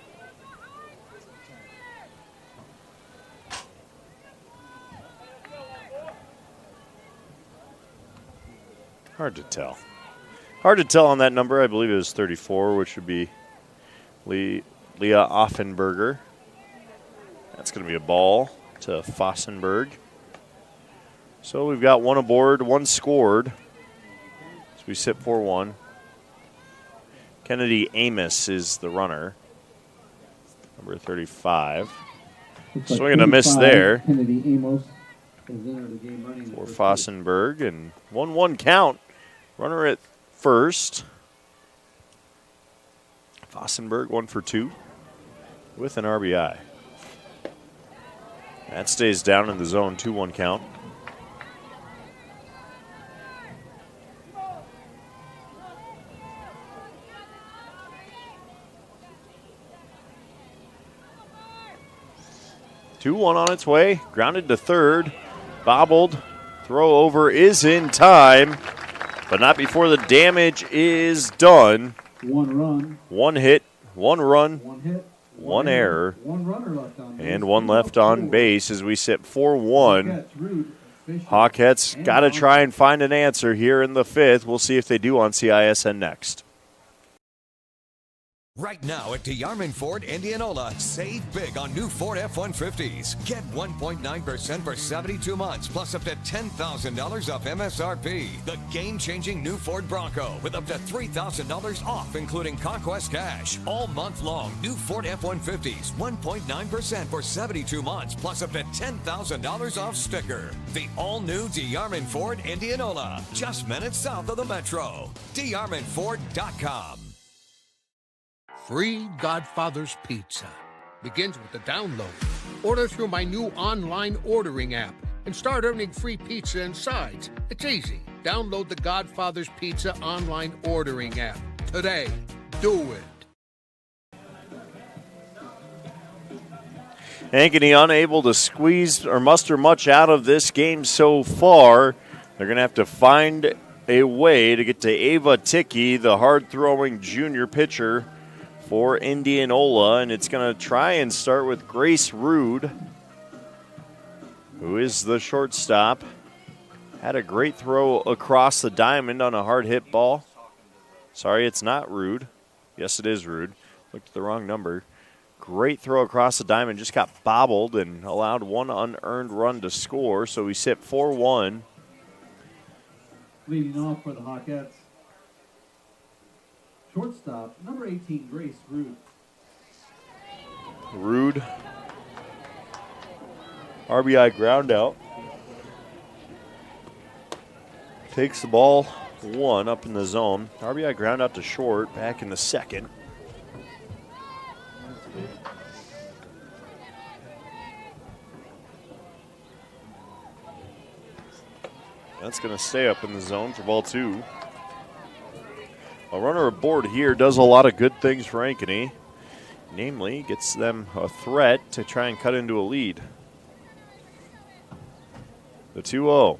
Speaker 1: Hard to tell. Hard to tell on that number. I believe it was 34, which would be Leah Offenberger. That's going to be a ball to Fossenberg. So we've got one aboard, one scored. So we sit 4-1. Kennedy Amos is the runner. Number 35. Swing and a miss there.
Speaker 9: Kennedy Amos is entered the game running
Speaker 1: for Fossenberg, and 1-1 count. Runner at first. Fossenberg 1 for 2 with an RBI. That stays down in the zone, 2-1 count. Two one on its way, grounded to third, bobbled, throw over is in time, but not before the damage is done.
Speaker 9: One run.
Speaker 1: One hit, one run,
Speaker 9: One hit.
Speaker 1: one error,
Speaker 9: One runner left on base.
Speaker 1: and one left on base as we sit 4-1. Hawkettes got to try and find an answer here in the 5th. We'll see if they do on CISN next.
Speaker 4: Right now at DeArmond Ford Indianola, save big on new Ford F-150s. Get 1.9% for 72 months, plus up to $10,000 off MSRP. The game-changing new Ford Bronco with up to $3,000 off, including Conquest Cash. All month long, new Ford F-150s, 1.9% for 72 months, plus up to $10,000 off sticker. The all-new DeArmond Ford Indianola, just minutes south of the Metro. DeArmondFord.com.
Speaker 5: Free Godfather's Pizza begins with the download. Order through my new online ordering app and start earning free pizza and sides. It's easy. Download the Godfather's Pizza online ordering app today. Do it.
Speaker 1: Ankeny unable to squeeze or muster much out of this game so far. They're going to have to find a way to get to Ava Ticky, the hard-throwing junior pitcher for Indianola, and it's going to try and start with Grace Rude, who is the shortstop. Had a great throw across the diamond on a hard hit ball. Sorry, it's not Rude. Yes, it is Rude. Looked at the wrong number. Great throw across the diamond, just got bobbled and allowed one unearned run to score, so we sit 4-1.
Speaker 9: Leading off for the Hawkettes, shortstop, number 18, Grace Rude.
Speaker 1: Rude. RBI ground out. Takes the ball one up in the zone. RBI ground out to short, back in the second. That's going to stay up in the zone for ball two. A runner aboard here does a lot of good things for Ankeny. Namely, gets them a threat to try and cut into a lead. The 2-0.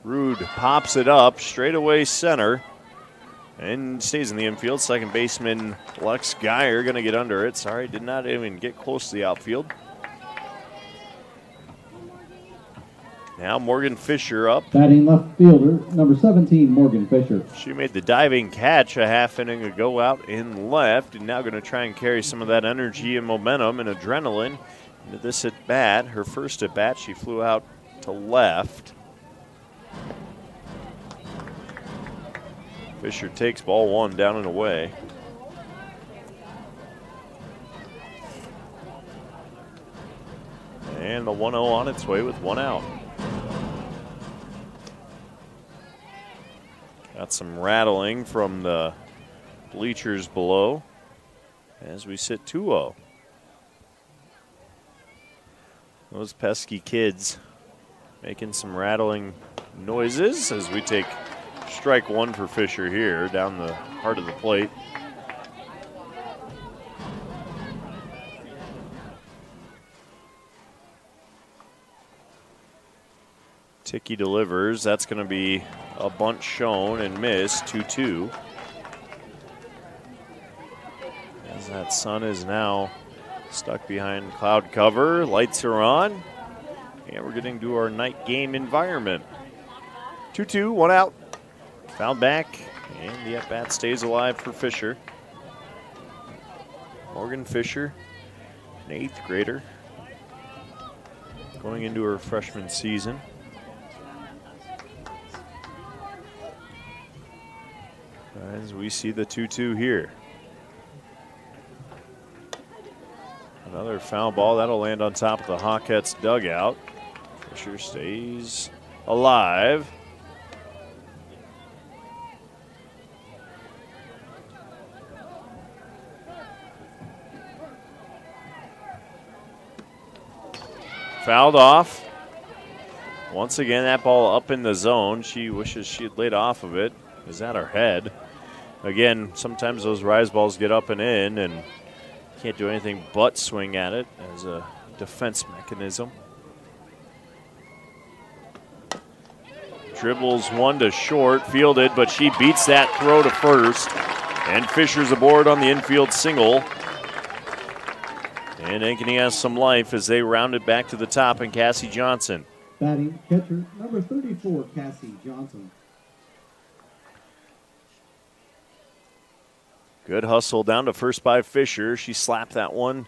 Speaker 1: Rude pops it up, straightaway center, and stays in the infield. Second baseman Lex Geyer going to get under it. Sorry, did not even get close to the outfield. Now Morgan Fisher up.
Speaker 9: Batting left fielder, number 17, Morgan Fisher.
Speaker 1: She made the diving catch a half inning ago out in left, and now going to try and carry some of that energy and momentum and adrenaline into this at bat. Her first at bat, she flew out to left. Fisher takes ball one down and away. And the 1-0 on its way with one out. Got some rattling from the bleachers below as we sit 2-0. Those pesky kids making some rattling noises as we take strike one for Fisher here down the heart of the plate. Ticky delivers. That's going to be a bunt shown and missed, 2-2. As that sun is now stuck behind cloud cover. Lights are on. And we're getting to our night game environment. 2-2, one out. Foul back. And the at-bat stays alive for Fisher. Morgan Fisher, an 8th grader, going into her freshman season. As we see the 2-2 here. Another foul ball. That'll land on top of the Hawkettes dugout. Fisher stays alive. Fouled off. Once again, that ball up in the zone. She wishes she had laid off of it. Is at her head. Again, sometimes those rise balls get up and in, and can't do anything but swing at it as a defense mechanism. Dribbles one to short, fielded, but she beats that throw to first. And Fisher's aboard on the infield single. And Ankeny has some life as they round it back to the top, and Cassie Johnson.
Speaker 9: Batting catcher, number 34, Cassie Johnson.
Speaker 1: Good hustle down to first by Fisher. She slapped that one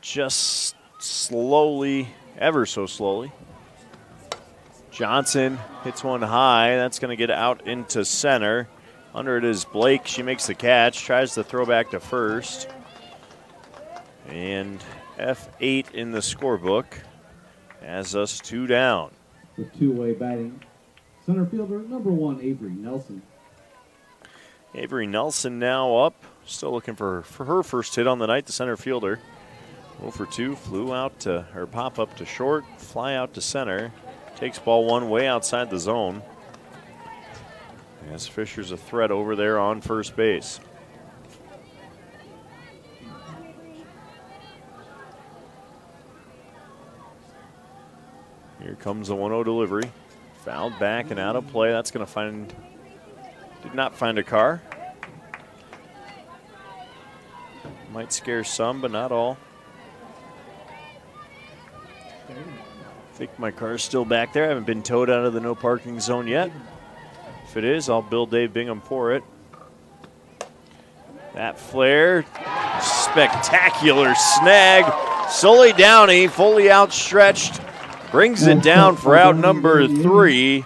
Speaker 1: just slowly, ever so slowly. Johnson hits one high. That's going to get out into center. Under it is Blake. She makes the catch, tries to throw back to first. And F8 in the scorebook has us 2 down.
Speaker 9: With two-way batting, center fielder number 1, Avery Nelson.
Speaker 1: Avery Nelson now up. Still looking for her first hit on the night, the center fielder. 0 for 2, flew out to, or pop up to short, fly out to center. Takes ball one way outside the zone. As Fisher's a threat over there on first base. Here comes the 1-0 delivery. Fouled back and out of play. That's going to did not find a car. Might scare some, but not all. I think my car's still back there. I haven't been towed out of the no parking zone yet. If it is, I'll bill Dave Bingham for it. That flare, spectacular snag. Sully Downey, fully outstretched, brings it down for out number 3.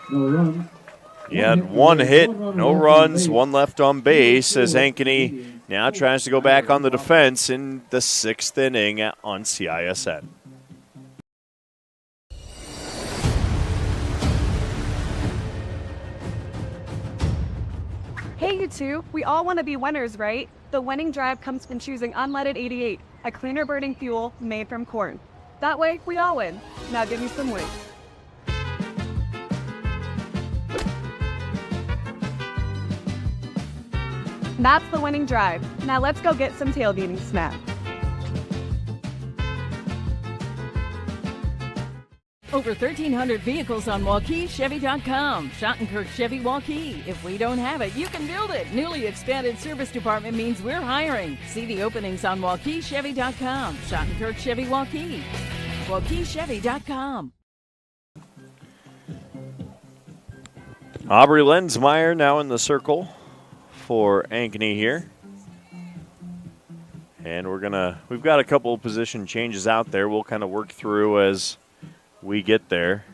Speaker 1: He had one hit, no runs, one left on base as Ankeny now tries to go back on the defense in the 6th inning on CISN.
Speaker 2: Hey, you two, we all want to be winners, right? The winning drive comes from choosing unleaded 88, a cleaner burning fuel made from corn. That way, we all win. Now give me some wings. That's the winning drive. Now let's go get some tailgating snacks.
Speaker 10: Over 1,300 vehicles on WaukeeChevy.com. Schottenkirk Chevy Waukee. If we don't have it, you can build it. Newly expanded service department means we're hiring. See the openings on WaukeeChevy.com. Schottenkirk Chevy Waukee. WaukeeChevy.com.
Speaker 1: Aubrey Lensmeyer now in the circle for Ankeny here. And we've got a couple of position changes out there. We'll kind of work through as we get there.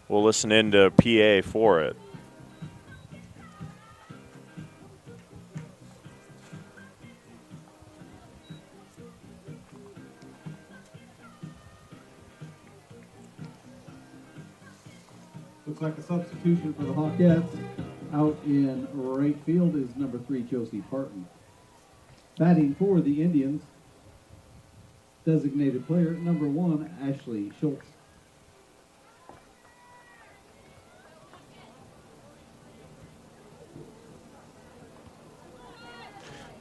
Speaker 1: We'll listen into PA for it.
Speaker 9: Looks like a substitution for the Hawkettes. Out in right field is number 3, Josie Parton. Batting for the Indians, designated player number 1, Ashley Schultz.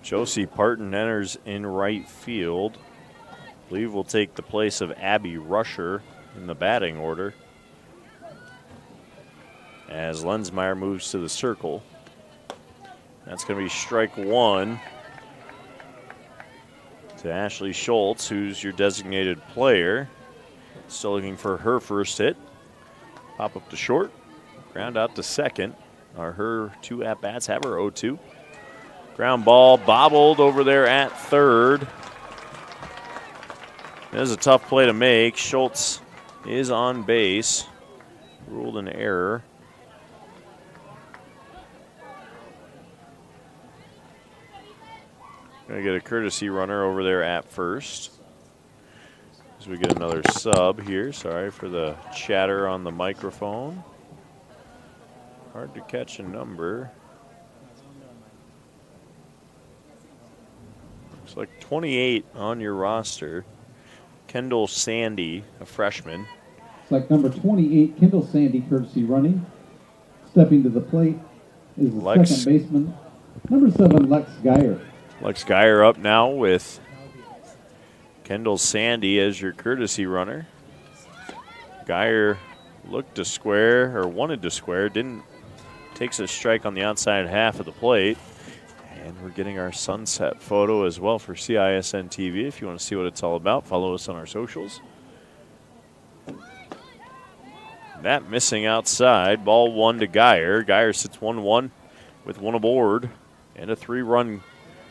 Speaker 1: Josie Parton enters in right field. I believe will take the place of Abby Rusher in the batting order. As Lensmeyer moves to the circle. That's going to be strike 1 to Ashley Schultz, who's your designated player. Still looking for her first hit. Pop up to short, ground out to second. Her 2 at-bats have her 0-2. Ground ball bobbled over there at third. That is a tough play to make. Schultz is on base. Ruled an error. Going to get a courtesy runner over there at first. As we get another sub here. Sorry for the chatter on the microphone. Hard to catch a number. Looks like 28 on your roster. Kendall Sandy, a freshman.
Speaker 9: It's like number 28, Kendall Sandy, courtesy running. Stepping to the plate is the second baseman, number 7, Lex Geyer.
Speaker 1: Lex Geyer up now with Kendall Sandy as your courtesy runner. Geyer looked to square, or wanted to square, takes a strike on the outside half of the plate. And we're getting our sunset photo as well for CISN TV. If you want to see what it's all about, follow us on our socials. That missing outside. Ball 1 to Geyer. Geyer sits 1-1 with one aboard and a 3-run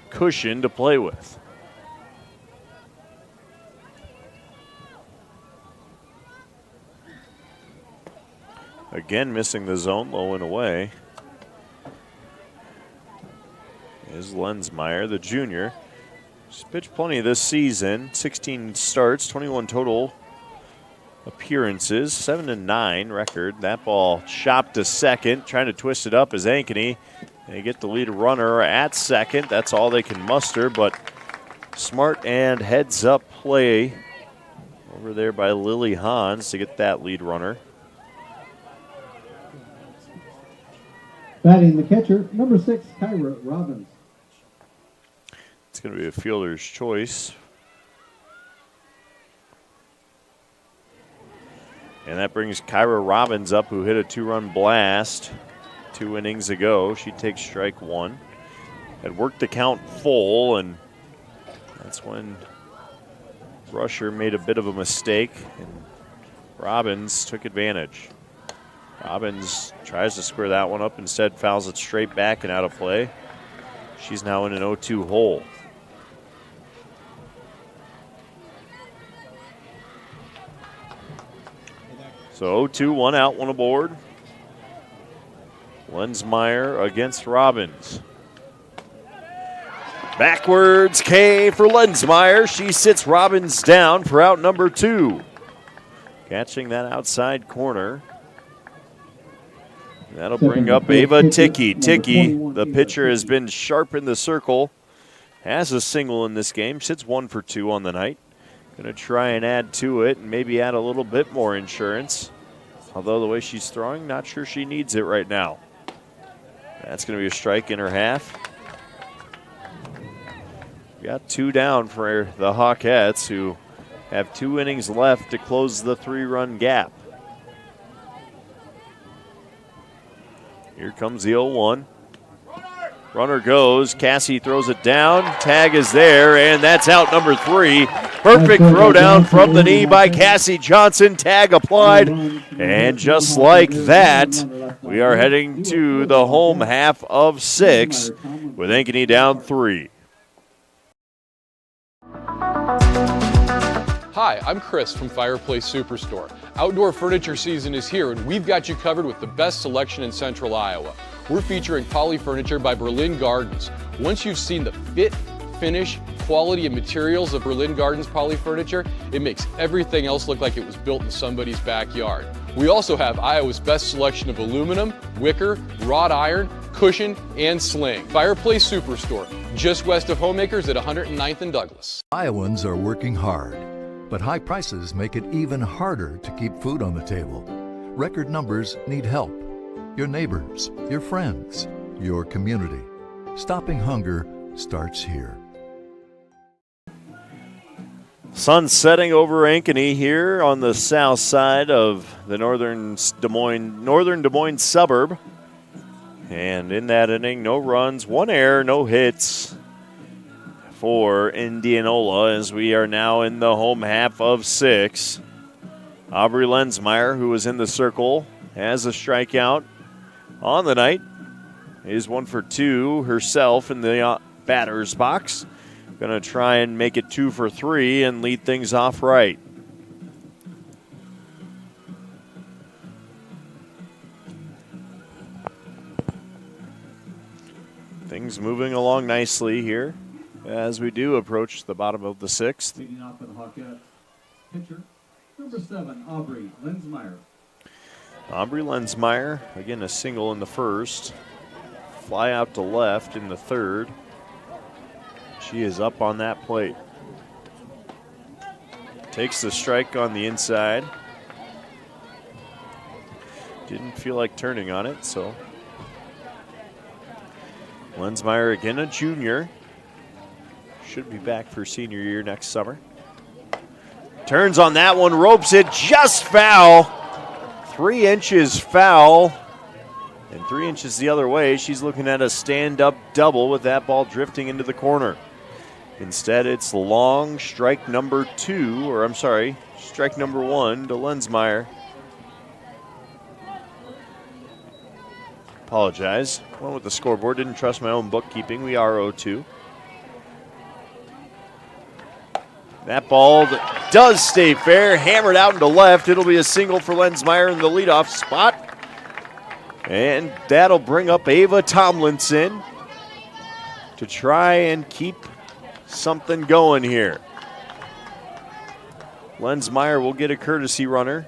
Speaker 1: cushion to play with. Again, missing the zone, low and away is Lensmeyer, the junior. She's pitched plenty this season, 16 starts, 21 total appearances, 7-9 record. That ball chopped to second, trying to twist it up as Ankeny. They get the lead runner at second. That's all they can muster, but smart and heads-up play over there by Lily Hans to get that lead runner.
Speaker 9: Batting the catcher, number 6, Kyra Robbins.
Speaker 1: It's going to be a fielder's choice. And that brings Kyra Robbins up, who hit a 2-run blast 2 innings ago. She takes strike 1. Had worked the count full, and that's when Rusher made a bit of a mistake, and Robbins took advantage. Robbins tries to square that one up, instead fouls it straight back and out of play. She's now in an 0-2 hole. So 0-2, 1 out, 1 aboard. Lensmeyer against Robbins. Backwards K for Lensmeyer. She sits Robbins down for out number 2. Catching that outside corner. That'll bring up Ava Ticky. Ticky, the pitcher, has been sharp in the circle. Has a single in this game. Sits 1 for 2 on the night. Going to try and add to it and maybe add a little bit more insurance. Although the way she's throwing, not sure she needs it right now. That's going to be a strike in her half. We got 2 down for the Hawkettes, who have 2 innings left to close the 3-run gap. Here comes the 0-1. Runner goes. Cassie throws it down. Tag is there, and that's out number 3. Perfect throw down from the knee by Cassie Johnson. Tag applied. And just like that, we are heading to the home half of 6 with Ankeny down 3.
Speaker 3: Hi, I'm Chris from Fireplace Superstore. Outdoor furniture season is here, and we've got you covered with the best selection in Central Iowa. We're featuring Poly Furniture by Berlin Gardens. Once you've seen the fit, finish, quality, and materials of Berlin Gardens Poly Furniture, it makes everything else look like it was built in somebody's backyard. We also have Iowa's best selection of aluminum, wicker, wrought iron, cushion, and sling. Fireplace Superstore, just west of Homemakers at 109th and Douglas.
Speaker 6: Iowans are working hard, but high prices make it even harder to keep food on the table. Record numbers need help. Your neighbors, your friends, your community. Stopping hunger starts here.
Speaker 1: Sun setting over Ankeny here on the south side of the northern Des Moines suburb. And in that inning, no runs, 1 error, no hits for Indianola, as we are now in the home half of 6. Aubrey Lensmeyer, who was in the circle, has a strikeout on the night. Is 1 for 2 herself in the batter's box. Going to try and make it 2 for 3 and lead things off right. Things moving along nicely here as we do approach the bottom of the 6th.
Speaker 9: Leading off for the Hawkettes, pitcher, number 7, Aubrey Lensmeyer.
Speaker 1: Aubrey Lensmeyer, again a single in the first. Fly out to left in the third. She is up on that plate. Takes the strike on the inside. Didn't feel like turning on it, so. Lensmeyer again a junior. Should be back for senior year next summer. Turns on that one, ropes it just foul. 3 inches foul. And 3 inches the other way. She's looking at a stand-up double with that ball drifting into the corner. Instead, it's long strike number 2, or I'm sorry, strike number 1 to Lensmeyer. Apologize. Went with the scoreboard. Didn't trust my own bookkeeping. We are 0-2. That ball does stay fair. Hammered out into left. It'll be a single for Lensmeyer in the leadoff spot. And that'll bring up Ava Tomlinson to try and keep something going here. Lensmeyer will get a courtesy runner.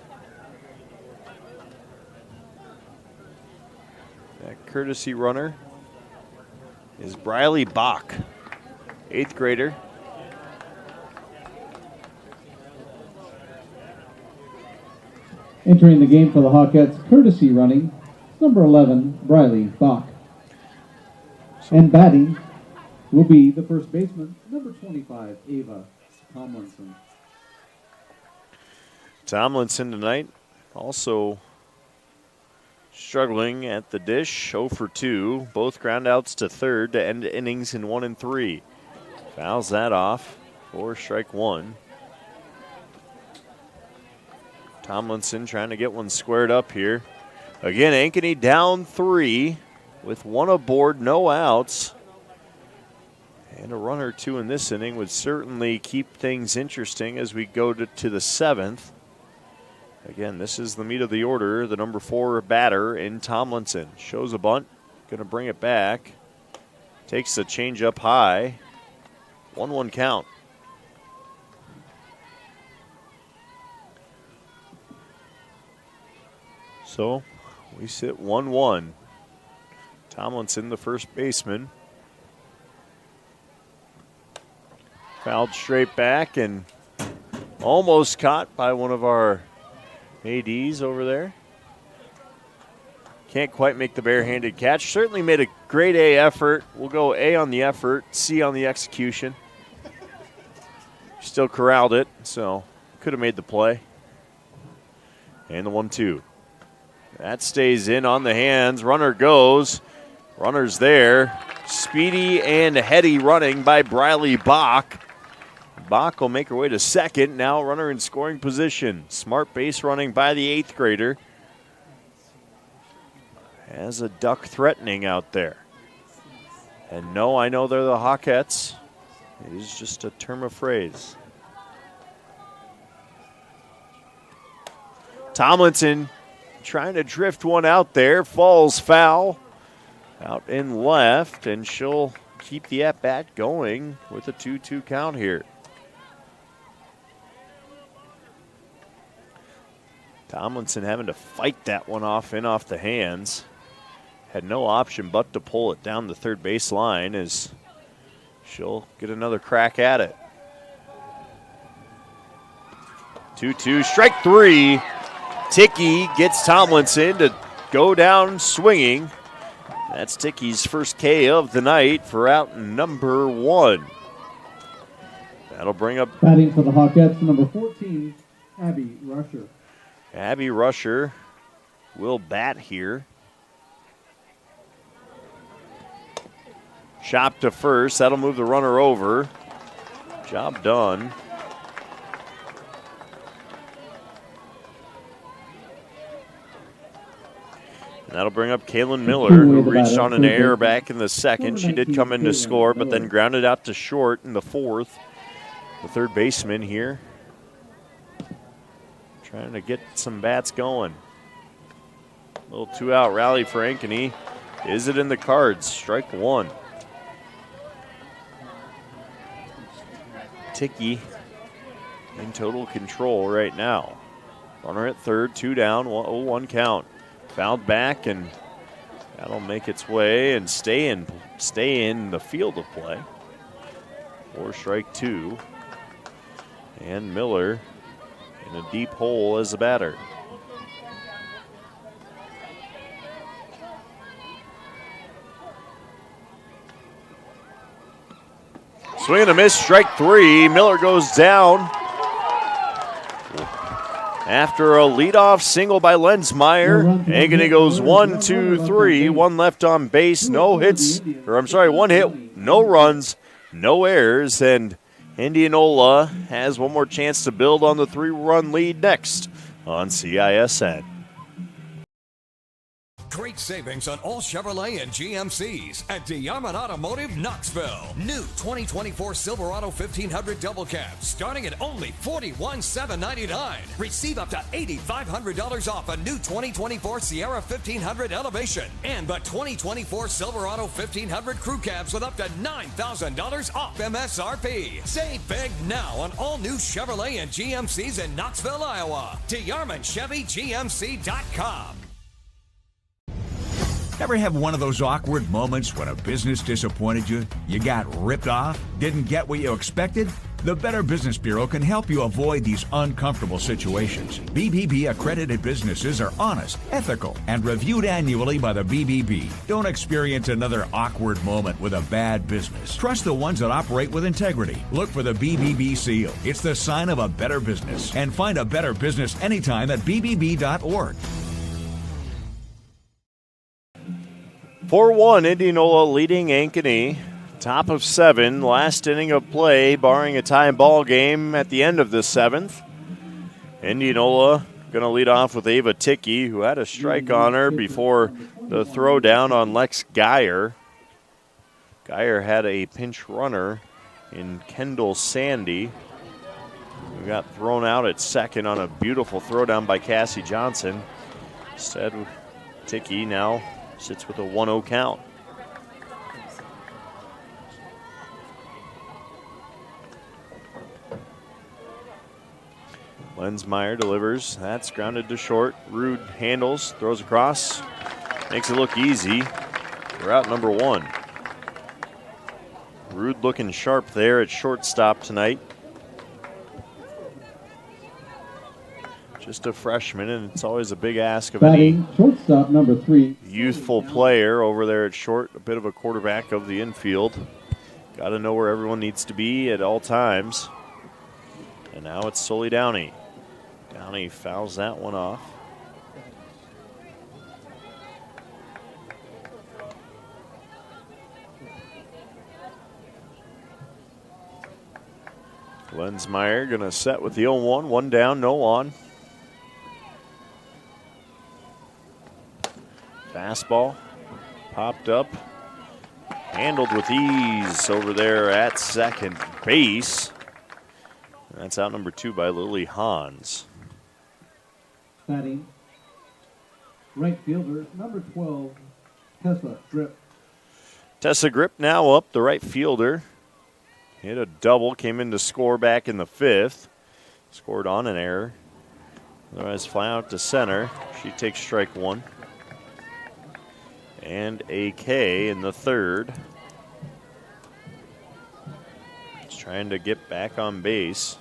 Speaker 1: That courtesy runner is Briley Bach, 8th grader.
Speaker 9: Entering the game for the Hawkettes, courtesy running, number 11, Briley Bach. And batting will be the first baseman, number 25, Ava Tomlinson.
Speaker 1: Tomlinson tonight also struggling at the dish, 0 for 2. Both groundouts to third to end innings in 1 and 3. Fouls that off for strike 1. Tomlinson trying to get one squared up here. Again, Ankeny down 3 with 1 aboard, no outs. And a run or 2 in this inning would certainly keep things interesting as we go to the 7th. Again, this is the meat of the order. The number 4 batter in Tomlinson. Shows a bunt, going to bring it back. Takes the change up high. 1-1 count. So we sit 1-1. Tomlinson, the first baseman. Fouled straight back and almost caught by one of our ADs over there. Can't quite make the barehanded catch. Certainly made a great A effort. We'll go A on the effort, C on the execution. Still corralled it, so could have made the play. And the 1-2. That stays in on the hands. Runner goes. Runner's there. Speedy and heady running by Briley Bach. Bach will make her way to second. Now runner in scoring position. Smart base running by the 8th grader. Has a duck threatening out there. And no, I know they're the Hawkettes. It is just a term of phrase. Tomlinson trying to drift one out there. Falls foul out in left, and she'll keep the at-bat going with a 2-2 count here. Tomlinson having to fight that one off the hands. Had no option but to pull it down the third base line as she'll get another crack at it. 2-2, strike 3. Ticky gets Tomlinson to go down swinging. That's Ticky's first K of the night for out number 1. That'll bring up
Speaker 9: batting for the Hawkettes, number 14, Abby Rusher.
Speaker 1: Abby Rusher will bat here. Chop to first. That'll move the runner over. Job done. And that'll bring up Kaylin Miller, who reached on an error back in the second. She did come in to score, but then grounded out to short in the 4th. The third baseman here trying to get some bats going. A little 2-out rally for Ankeny. Is it in the cards? Strike 1. Ticky in total control right now. Runner at third, 2 down, 0-1 count. Fouled back, and that'll make its way and stay in the field of play. For strike 2. And Miller in a deep hole as a batter. Swing and a miss, strike 3. Miller goes down after a leadoff single by Lensmeyer. Ankeny goes 1, 2, 3. 1 left on base, no hits, or I'm sorry, 1 hit, no runs, no errors, and Indianola has one more chance to build on the 3-run lead next on CISN.
Speaker 4: Great savings on all Chevrolet and GMCs at DeYarmond Automotive Knoxville. New 2024 Silverado 1500 Double Cab starting at only $41,799. Receive up to $8,500 off a new 2024 Sierra 1500 Elevation and the 2024 Silverado 1500 Crew Cabs with up to $9,000 off MSRP. Save big now on all new Chevrolet and GMCs in Knoxville, Iowa. DeYarmondChevyGMC.com.
Speaker 8: Ever have one of those awkward moments when a business disappointed you? You got ripped off? Didn't get what you expected? The Better Business Bureau can help you avoid these uncomfortable situations. BBB accredited businesses are honest, ethical, and reviewed annually by the BBB. Don't experience another awkward moment with a bad business. Trust the ones that operate with integrity. Look for the BBB seal. It's the sign of a better business. And find a better business anytime at bbb.org.
Speaker 1: 4-1, Indianola leading Ankeny. Top of 7, last inning of play, barring a tie ball game at the end of the 7th. Indianola going to lead off with Ava Ticky, who had a strike on her before the throw down on Lex Geyer. Geyer had a pinch runner in Kendall Sandy, who got thrown out at second on a beautiful throw down by Cassie Johnson. Instead, Ticky now sits with a 1-0 count. Lensmeyer delivers. That's grounded to short. Rude handles, throws across, makes it look easy. We're out number 1. Rude looking sharp there at shortstop tonight. Just a freshman, and it's always a big ask of any
Speaker 9: shortstop number 3
Speaker 1: youthful player over there at short, a bit of a quarterback of the infield. Got to know where everyone needs to be at all times. And now it's Sully Downey. Downey fouls that one off. Lensmeyer going to set with the 0-1. 1 down, no on. Fastball popped up, handled with ease over there at second base. That's out number 2 by Lily Hans.
Speaker 9: Batting, right fielder number 12, Tessa Grip.
Speaker 1: Tessa Grip now up, the right fielder. Hit a double, came in to score back in the 5th. Scored on an error. Otherwise, fly out to center. She takes strike 1. And a K in the 3rd. Just trying to get back on base.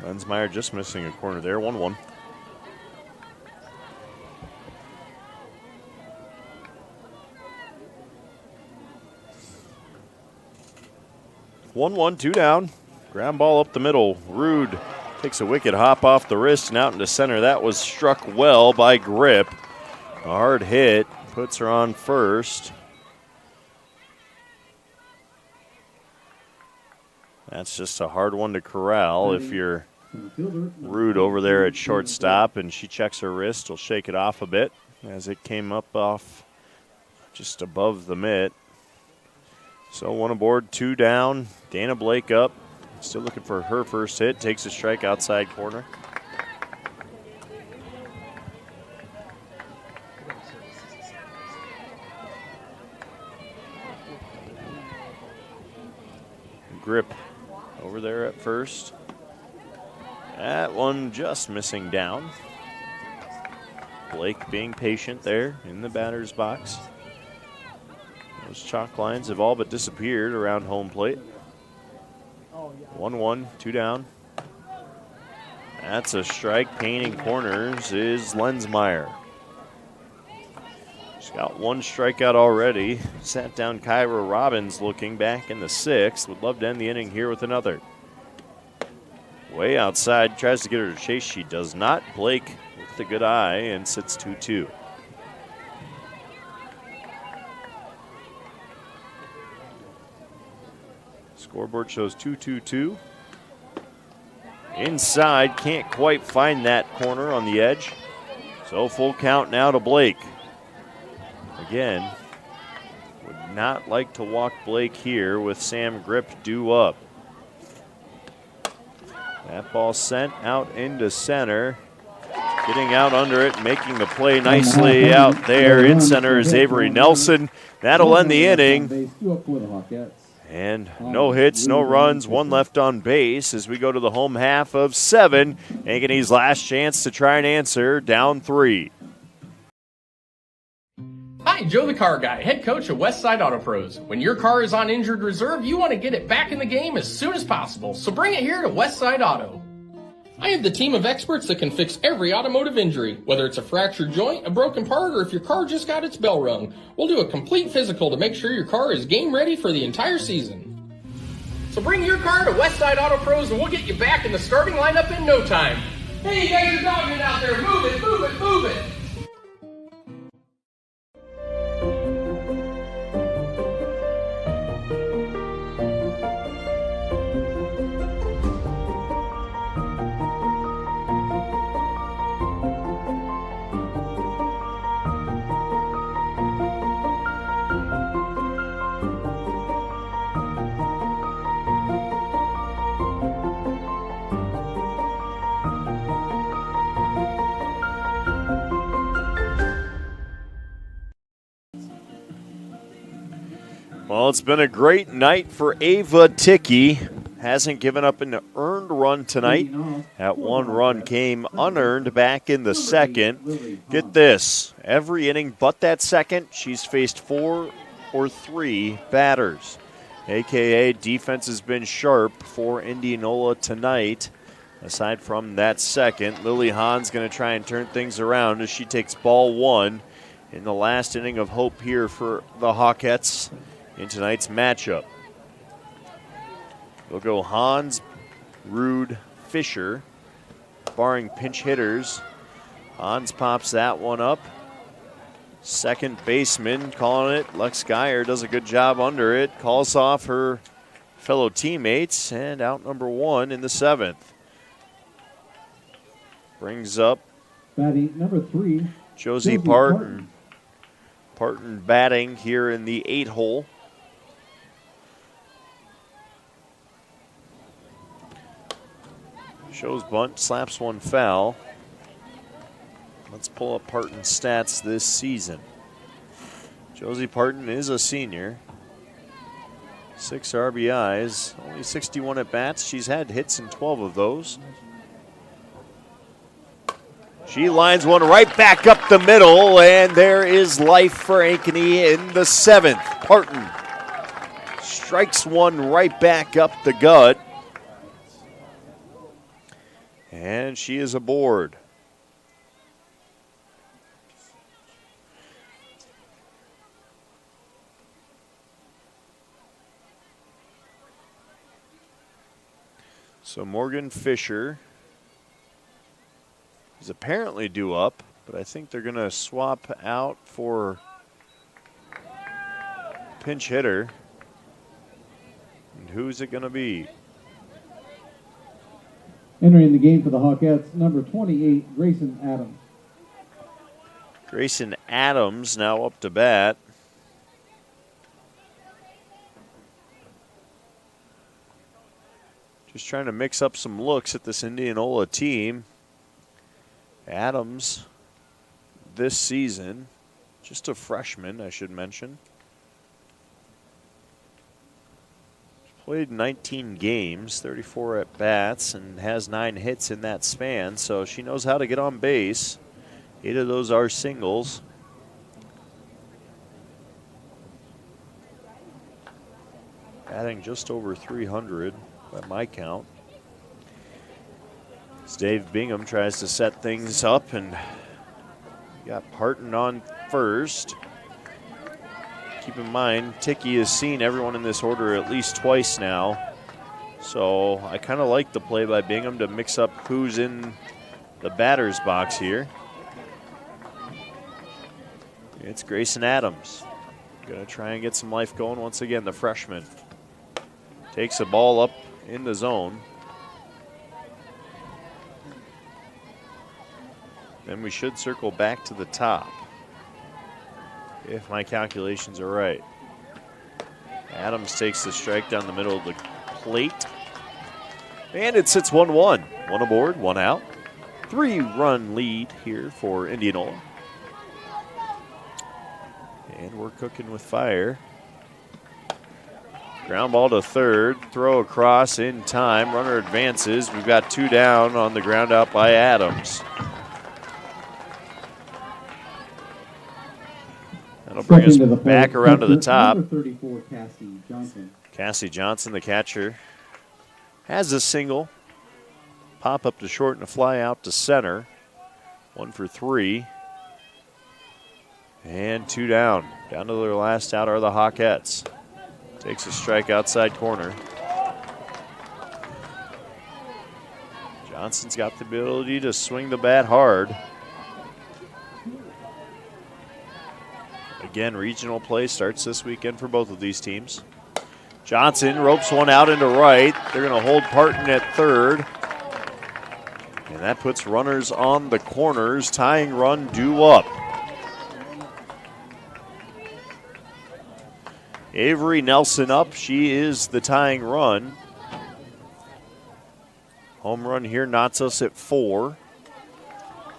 Speaker 1: Lensmeyer just missing a corner there, 1-1. One, 2 down. Ground ball up the middle. Rude takes a wicked hop off the wrist and out into center. That was struck well by Grip. A hard hit. Puts her on first. That's just a hard one to corral if you're Rude over there at shortstop, and she checks her wrist. Will shake it off a bit as it came up off just above the mitt. So 1 aboard, 2 down. Dana Blake up. Still looking for her first hit. Takes a strike outside corner. Grip over there at first. That one just missing down. Blake being patient there in the batter's box. Those chalk lines have all but disappeared around home plate. 1-1, 2 down. That's a strike. Painting corners is Lensmeyer. She's got 1 strikeout already. Sat down Kyra Robbins looking back in the 6th. Would love to end the inning here with another. Way outside, tries to get her to chase. She does not. Blake with the good eye and sits 2-2. Scoreboard shows 2-2-2. Inside, can't quite find that corner on the edge. So full count now to Blake. Again, would not like to walk Blake here with Sam Grip due up. That ball sent out into center. Getting out under it, making the play nicely out there. In center is Avery Nelson. That'll end the inning. And no hits, no runs, one left on base as we go to the home half of 7. Ankeny's last chance to try and answer, down 3.
Speaker 7: Hi, Joe the Car Guy, head coach of Westside Auto Pros. When your car is on injured reserve, you want to get it back in the game as soon as possible, so bring it here to Westside Auto. I have the team of experts that can fix every automotive injury, whether it's a fractured joint, a broken part, or if your car just got its bell rung. We'll do a complete physical to make sure your car is game ready for the entire season. So bring your car to Westside Auto Pros and we'll get you back in the starting lineup in no time. Hey, you guys are dogging out there. Move it, move it, move it.
Speaker 1: Well, it's been a great night for Ava Ticky. Hasn't given up an earned run tonight. That one run came unearned back in the second. Get this, every inning but that second, she's faced 4 or 3 batters. AKA defense has been sharp for Indianola tonight. Aside from that second, Lily Hahn's going to try and turn things around as she takes ball 1 in the last inning of hope here for the Hawkettes in tonight's matchup. We'll go Hans, Rude, Fisher, barring pinch hitters. Hans pops that one up. Second baseman calling it. Lex Geyer does a good job under it. Calls off her fellow teammates, and out number 1 in the 7th. Brings up
Speaker 9: batting number 3,
Speaker 1: Josie Parton. Parton batting here in the 8 hole. Shows bunt, slaps one foul. Let's pull up Parton's stats this season. Josie Parton is a senior. 6 RBIs, only 61 at bats. She's had hits in 12 of those. She lines one right back up the middle, and there is life for Ankeny in the 7th. Parton strikes one right back up the gut. And she is aboard. So Morgan Fisher is apparently due up, but I think they're going to swap out for pinch hitter. And who's it going to be?
Speaker 9: Entering the game for the Hawkettes, number 28, Grayson Adams.
Speaker 1: Grayson Adams now up to bat. Just trying to mix up some looks at this Indianola team. Adams, this season, just a freshman, I should mention. Played 19 games, 34 at bats, and has 9 hits in that span, so she knows how to get on base. 8 of those are singles. Batting just over 300 by my count. As Dave Bingham tries to set things up, and got Parton on first. Keep in mind, Ticky has seen everyone in this order at least twice now. So I kind of like the play by Bingham to mix up who's in the batter's box here. It's Grayson Adams. Gonna try and get some life going once again, the freshman. Takes the ball up in the zone. then we should circle back to the top, if my calculations are right. Adams takes the strike down the middle of the plate. And it sits 1-1. One aboard, one out. 3-run lead here for Indianola. And we're cooking with fire. Ground ball to third. Throw across in time. Runner advances. We've got 2 down on the ground out by Adams. That'll bring us back around to the top.
Speaker 9: Number 34, Cassie Johnson.
Speaker 1: Cassie Johnson, the catcher, has a single. Pop up to short and a fly out to center. 1 for 3. And 2 down. Down to their last out are the Hawkettes. Takes a strike outside corner. Johnson's got the ability to swing the bat hard. Again, regional play starts this weekend for both of these teams. Johnson ropes one out into right. They're going to hold Parton at third. And that puts runners on the corners. Tying run due up. Avery Nelson up. She is the tying run. Home run here knots us at 4.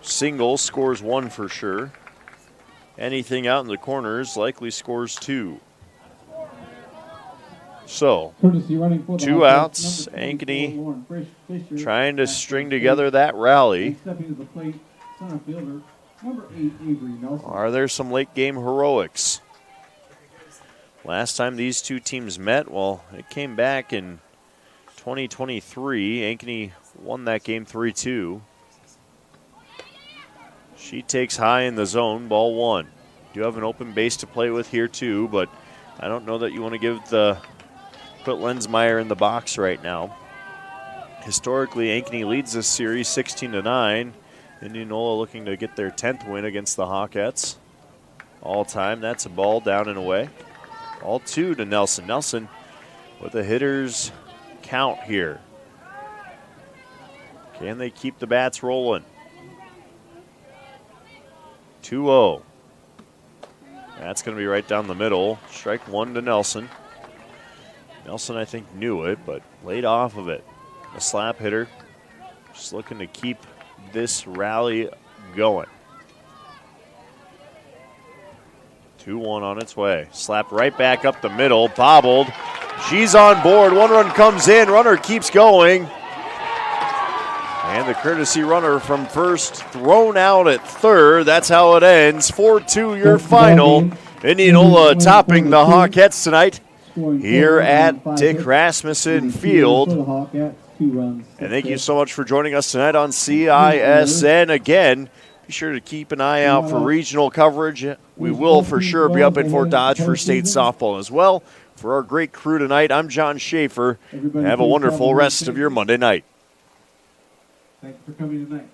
Speaker 1: Single scores 1 for sure. Anything out in the corners likely scores 2. So, 2 outs. Ankeny trying to string together that rally. Are there some late game heroics? Last time these two teams met, well, it came back in 2023. Ankeny won that game 3-2. She takes high in the zone, ball 1. Do have an open base to play with here too, but I don't know that you want to put Lensmeyer in the box right now. Historically, Ankeny leads this series 16-9. Indianola looking to get their 10th win against the Hawkettes. All time, that's a ball down and away. All 2 to Nelson. Nelson with a hitter's count here. Can they keep the bats rolling? 2-0. That's going to be right down the middle. Strike 1 to Nelson. Nelson, I think, knew it, but laid off of it. A slap hitter. Just looking to keep this rally going. 2-1 on its way. Slapped right back up the middle. Bobbled. She's on board. 1 run comes in. Runner keeps going. And the courtesy runner from first thrown out at third. That's how it ends. 4-2 your final. Indianola topping the Hawkettes tonight here at Dick Rasmussen Field. And thank you so much for joining us tonight on CISN. Again, be sure to keep an eye out for regional coverage. We will for sure be up in Fort Dodge for state softball as well. For our great crew tonight, I'm John Schaefer. Have a wonderful rest of your Monday night.
Speaker 9: Thank you for coming tonight.